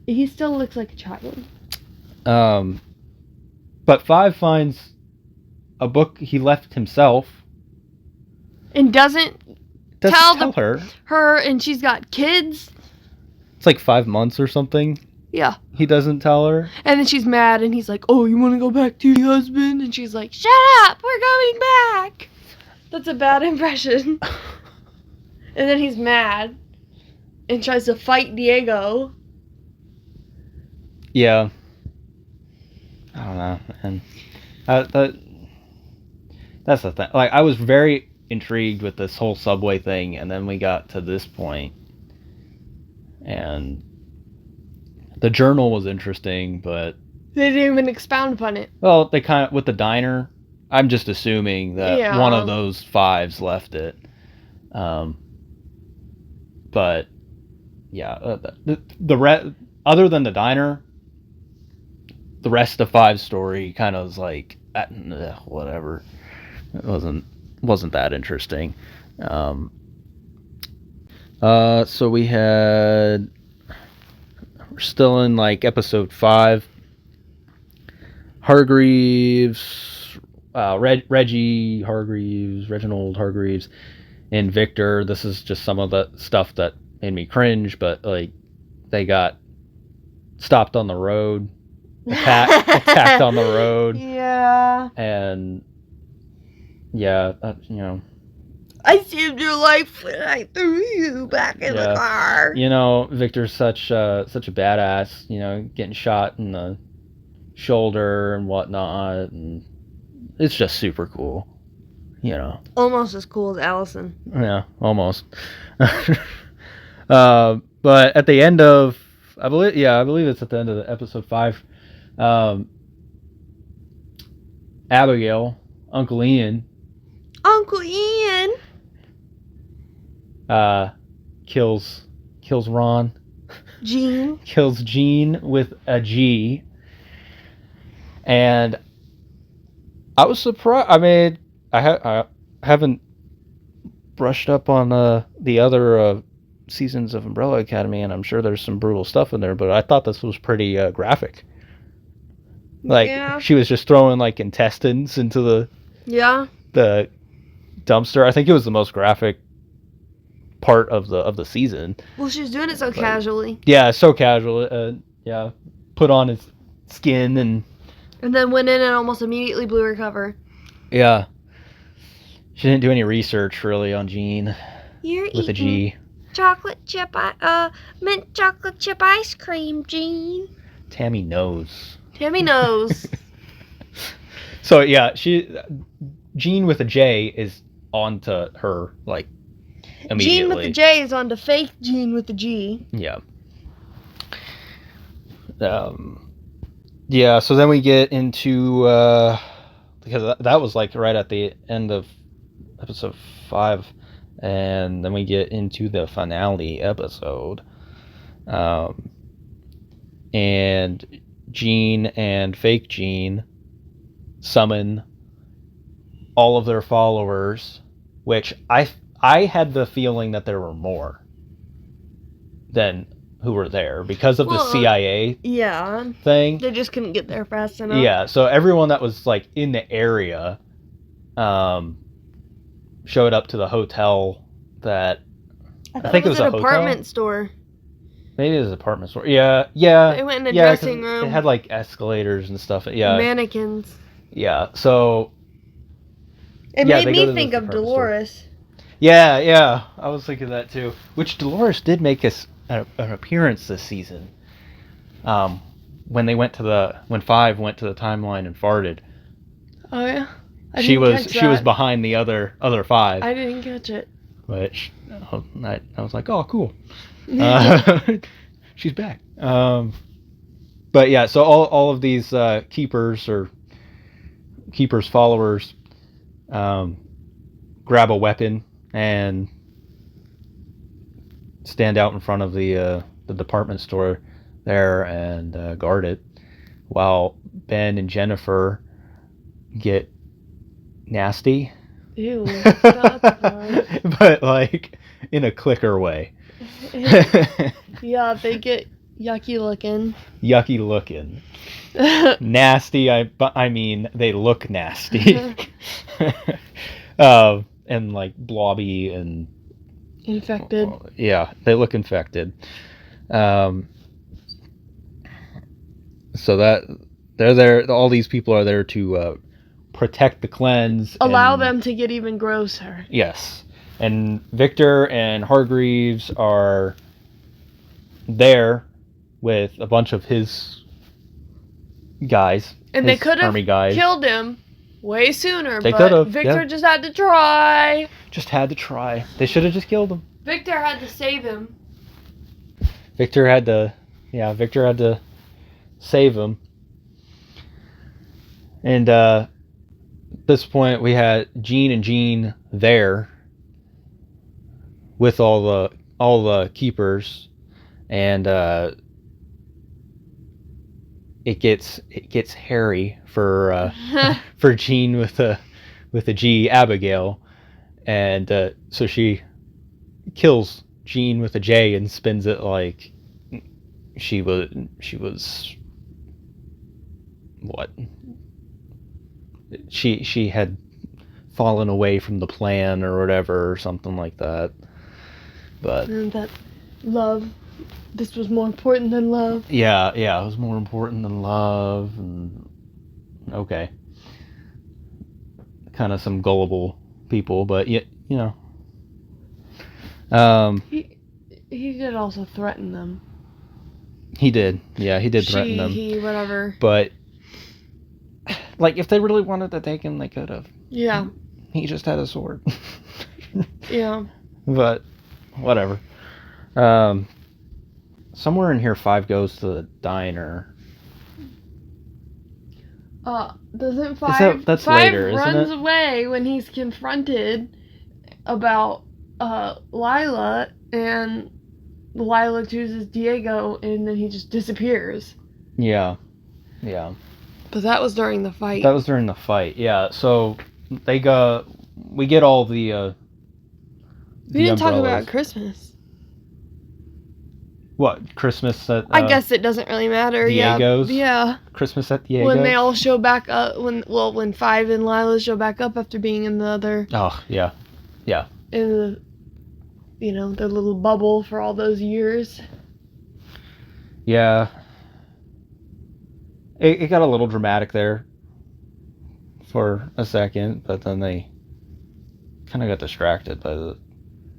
He still looks like a child. But 5 finds a book he left himself, and doesn't tell her, and she's got kids. It's like 5 months or something. Yeah. He doesn't tell her. And then she's mad, and he's like, oh, you want to go back to your husband? And she's like, shut up, we're going back. That's a bad impression. And then he's mad and tries to fight Diego. Yeah. I don't know. And that's the thing. Like, I was very intrigued with this whole subway thing, and then we got to this point, and the journal was interesting, but they didn't even expound upon it. Well, they kind of, with the diner, I'm just assuming that one of those 5s left it. But yeah, other than the diner, the rest of 5's story kind of was like whatever. It wasn't that interesting. So we're still in, like, episode 5. Hargreaves, Reggie Hargreaves, Reginald Hargreaves, and Victor. This is just some of the stuff that made me cringe, but, like, they got stopped on the road, attacked on the road. Yeah. And yeah, I saved your life when I threw you back in the car. Victor's such a badass, getting shot in the shoulder and whatnot, and it's just super cool. you know. Almost as cool as Allison. Yeah, almost. But at the end of, I believe it's at the end of the episode 5. Abigail, Uncle Ian, kills Ron. Jean. Kills Jean with a G. And I was surprised. I mean, I haven't brushed up on the other seasons of Umbrella Academy, and I'm sure there's some brutal stuff in there, but I thought this was pretty graphic. Like, she was just throwing, like, intestines into the dumpster. I think it was the most graphic part of the season. Well, she was doing it so casually. Yeah, so casual. Yeah, put on his skin and then went in and almost immediately blew her cover. Yeah. She didn't do any research really on Jean. You're with a G. Mint chocolate chip ice cream, Jean. Tammy knows. So yeah, Jean with a J is on to her, like, immediately. Jean with the J is on to fake Jean with the G. Yeah. Yeah, so then we get into, because that was like right at the end of episode 5, and then we get into the finale episode. And Jean and fake Jean summon all of their followers, which I had the feeling that there were more than who were there because of the CIA thing. They just couldn't get there fast enough. Yeah, so everyone that was, like, in the area showed up to the hotel that I think it was a hotel. Department store. Maybe it was a department store. Yeah. They went in the dressing room. It had, like, escalators and stuff. Yeah. Mannequins. Yeah, so it made me think of Dolores. Store. Yeah, I was thinking that too. Which Dolores did make an appearance this season. When 5 went to the timeline and farted. Oh yeah. She was behind the other 5. I didn't catch it. But I was like, oh, cool. She's back. But yeah, so all of these keepers or keepers followers grab a weapon and stand out in front of the department store there and guard it, while Ben and Jennifer get nasty. Ew. But, like, in a clicker way. Yeah, they get yucky looking. Nasty, I mean, they look nasty. And, like, blobby and infected. Yeah, they look infected. So that they're there. All these people are there to protect the cleanse. Allow them to get even grosser. Yes, and Victor and Hargreaves are there with a bunch of his guys. And they could have killed him way sooner. They could have. Victor just had to try. They should have just killed him. Victor had to save him. Victor had to save him. And at this point, we had Jean and Jean there with all the keepers, and it gets hairy for Jean with a G, Abigail, and so she kills Jean with a J and spins it like she was what? She had fallen away from the plan or whatever, or something like that. But and that love, this was more important than love. Yeah, it was more important than love. And okay, kind of some gullible people, but you know. He did also threaten them. He did. Yeah, he did threaten them. Whatever. But, like, if they really wanted to take him, they could have. Yeah. he just had a sword. Yeah. But whatever. Somewhere in here, 5 goes to the diner. Doesn't 5... That's 5 later, isn't runs it? away when he's confronted about Lila, and Lila chooses Diego, and then he just disappears. Yeah. But that was during the fight. That was during the fight, yeah. So we get all the we didn't talk umbrellas. about Christmas. What, Christmas at... I guess it doesn't really matter. Diego's? Yeah. Christmas at Diego's? When they all show back up, when 5 and Lila show back up after being in the other... Oh, yeah. In the, their little bubble for all those years. Yeah. It got a little dramatic there for a second, but then they kind of got distracted by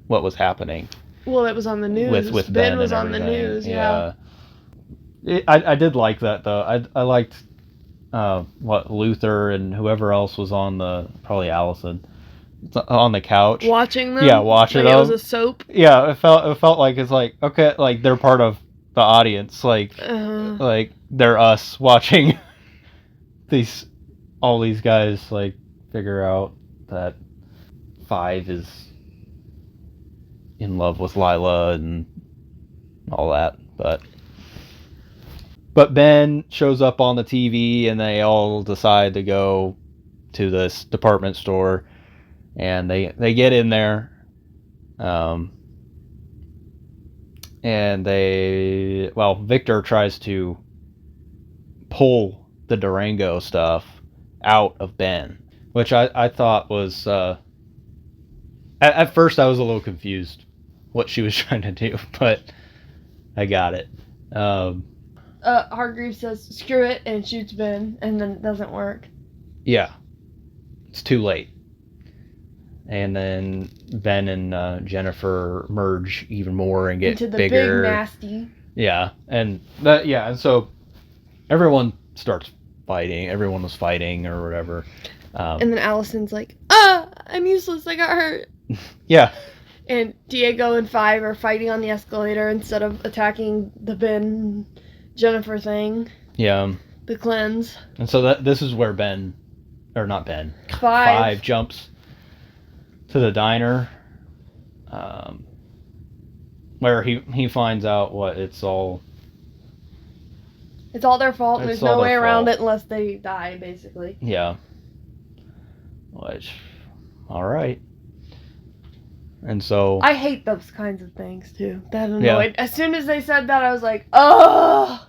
what was happening. Well, it was on the news. With Ben was and on the news, yeah. I did like that, though. I liked what Luther and whoever else was on probably Allison, on the couch. Watching them? Yeah, watching them. It was a soap? Yeah, it felt like it's like, okay, like they're part of the audience. Like they're us watching all these guys like figure out that 5 is in love with Lila and all that, but Ben shows up on the TV and they all decide to go to this department store, and they get in there, and Victor tries to pull the Durango stuff out of Ben, which I thought was at first I was a little confused what she was trying to do, but I got it. Hargreaves says screw it and shoots Ben, and then it doesn't work. Yeah, it's too late. And then Ben and Jennifer merge even more and get into the bigger. Big nasty. Yeah, and so everyone starts fighting. Everyone was fighting or whatever. And then Allison's like, I'm useless. I got hurt. Yeah. And Diego and 5 are fighting on the escalator instead of attacking the Ben Jennifer thing. Yeah. The cleanse. And so this is where 5 jumps to the diner, where he finds out it's all their fault. There's no way around it unless they die, basically. Yeah. Which, all right. And so I hate those kinds of things too. That annoyed. Yeah. As soon as they said that, I was like, oh.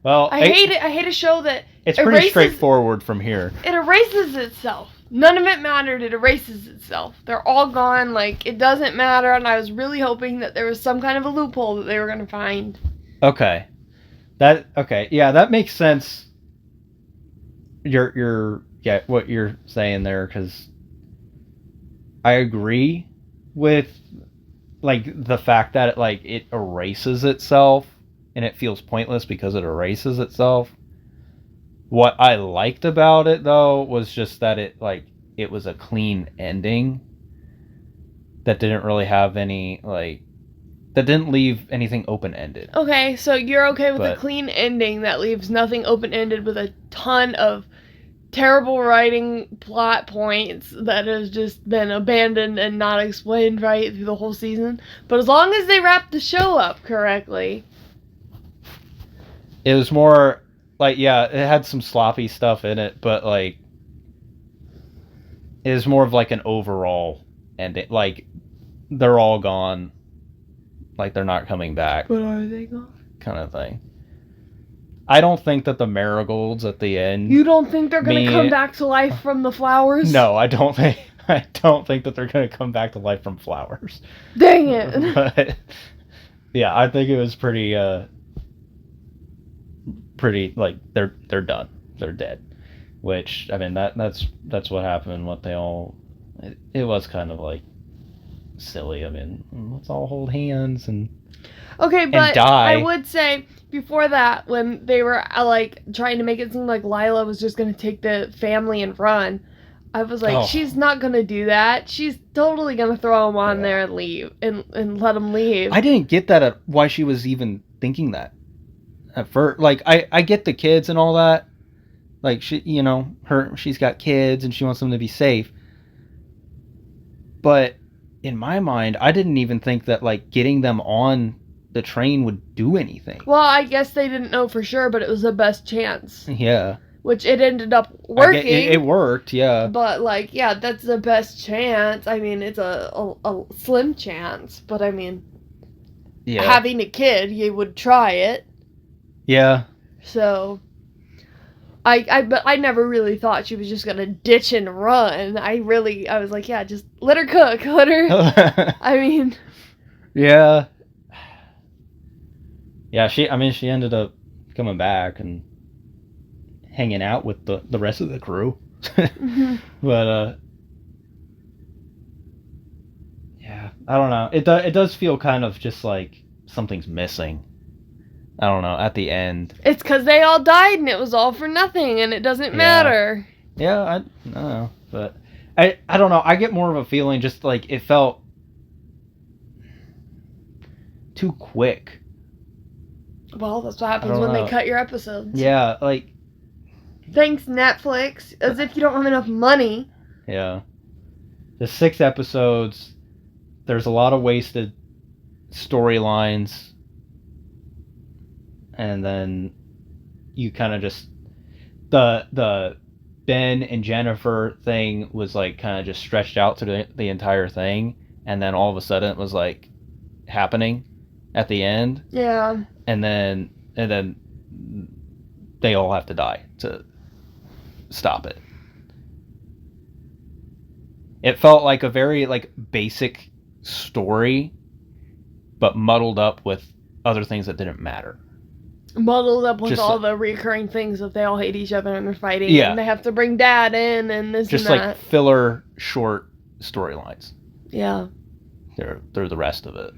Well, I hate it. I hate a show that it's pretty straightforward from here. It erases itself. None of it mattered. It erases itself. They're all gone. Like, it doesn't matter. And I was really hoping that there was some kind of a loophole that they were going to find. Okay. Yeah, that makes sense. What you're saying there, because I agree with like the fact that it erases itself and it feels pointless because it erases itself. What I liked about it though was just that it was a clean ending that didn't really have any that didn't leave anything open-ended. Okay, so you're okay with a clean ending that leaves nothing open-ended with a ton of terrible writing plot points that has just been abandoned and not explained right through the whole season. But as long as they wrap the show up correctly. It was more it had some sloppy stuff in it, but it was more of an overall ending. They're all gone. They're not coming back. But are they gone? Kind of thing. I don't think that the marigolds at the end... You don't think they're going to come back to life from the flowers? No, I don't think that they're going to come back to life from flowers. Dang it. But, yeah, I think it was pretty they're done. They're dead. Which, I mean, that's what happened. It was kind of silly. I mean, let's all hold hands and... Okay, but die. I would say before that, when they were trying to make it seem like Lila was just going to take the family and run, I was like, she's not gonna do that. She's totally gonna throw him on there and leave and let him leave. I didn't get that why she was even thinking that at first. Like, I get the kids and all that. Like, she's got kids and she wants them to be safe. But in my mind, I didn't even think that, like, getting them on the train would do anything. Well, I guess they didn't know for sure, but it was the best chance. Yeah. Which it ended up working. It worked, yeah. But, like, yeah, that's the best chance. I mean, it's a slim chance. But, I mean, having a kid, you would try it. Yeah. So, but I never really thought she was just going to ditch and run. I was like, yeah, just let her cook. Let her, I mean. Yeah. Yeah, she ended up coming back and hanging out with the rest of the crew. Mm-hmm. But yeah, I don't know. It does feel kind of just like something's missing. I don't know, at the end. It's because they all died and it was all for nothing and it doesn't matter. Yeah, I don't know. But I don't know. I get more of a feeling just like it felt too quick. Well, that's what happens when they cut your episodes. Yeah, like... Thanks, Netflix. As if you don't have enough money. Yeah. The 6 episodes, there's a lot of wasted storylines. And then you kind of just... The Ben and Jennifer thing was like kind of just stretched out to the entire thing. And then all of a sudden it was like happening at the end. Yeah. And then they all have to die to stop it. It felt like a very like basic story, but muddled up with other things that didn't matter. Muddled up with just all the recurring things that they all hate each other and they're fighting. Yeah. And they have to bring Dad in and this just and that. Just like filler short storylines. Yeah. They're the rest of it.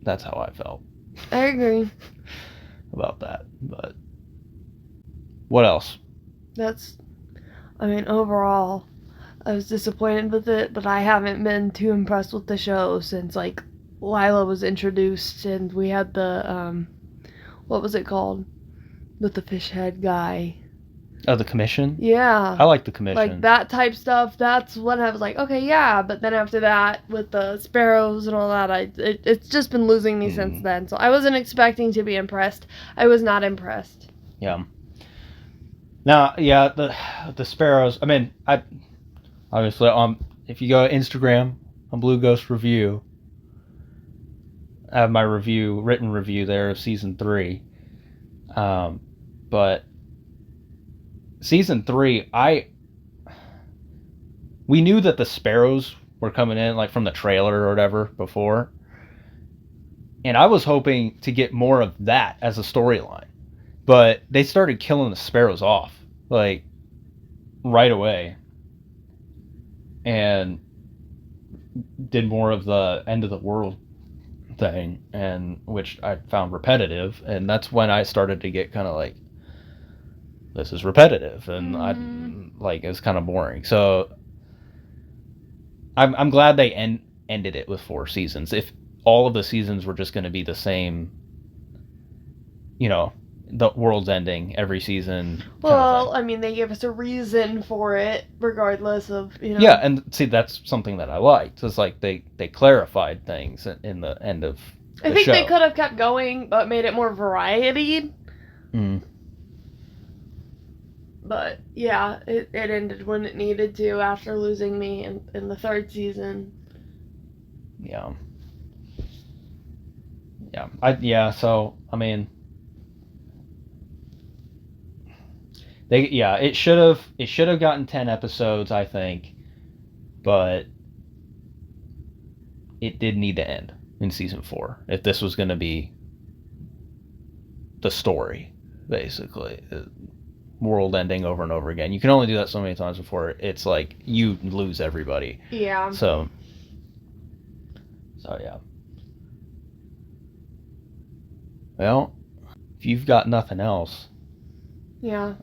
That's how I felt. I agree. About that. But what else? Overall, I was disappointed with it, but I haven't been too impressed with the show since, like, Lila was introduced and we had the, what was it called? With the fish head guy. Oh, the commission? Yeah. I like the commission. Like, that type stuff, that's when I was like, okay, yeah. But then after that, with the sparrows and all that, it's just been losing me since then. So I wasn't expecting to be impressed. I was not impressed. Yeah. Now, yeah, the sparrows, I mean, obviously, if you go to Instagram, on Blue Ghost Review, I have my written review there of season 3. But season 3, we knew that the sparrows were coming in, like, from the trailer or whatever before. And I was hoping to get more of that as a storyline. But they started killing the sparrows off, like, right away. And did more of the end of the world thing, and which I found repetitive. And that's when I started to get kind of like, this is repetitive, and it was kind of boring. So I'm glad they ended it with 4 seasons. If all of the seasons were just going to be the same, the world's ending every season. Well, I mean, they gave us a reason for it, regardless of, Yeah, and see, that's something that I liked. It's like they clarified things in the end of the show. I think they could have kept going, but made it more variety. But, yeah, it ended when it needed to after losing me in the 3rd season. Yeah. Yeah. So, I mean... It should have gotten 10 episodes, I think, but it did need to end in season 4 if this was going to be the story, basically. World ending over and over again. You can only do that so many times before it's like you lose everybody. Yeah. So yeah. Well, if you've got nothing else. Yeah.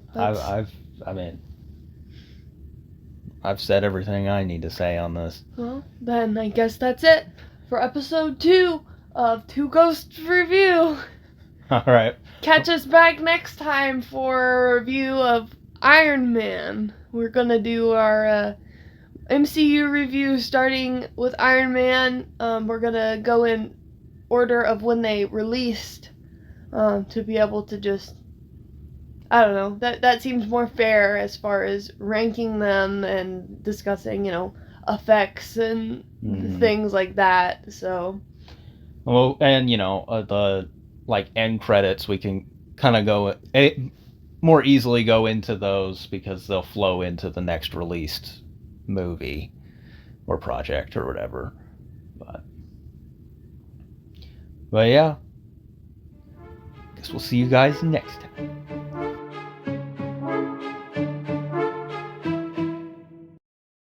I've said everything I need to say on this. Well, then I guess that's it for episode 2 of Two Ghosts Review. All right. Catch us back next time for a review of Iron Man. We're gonna do our MCU review starting with Iron Man. We're gonna go in order of when they released to be able to just, I don't know, that seems more fair as far as ranking them and discussing, effects and things like that. So, well, and the end credits, we can kind of go more easily go into those because they'll flow into the next released movie or project or whatever. But yeah, guess we'll see you guys next time.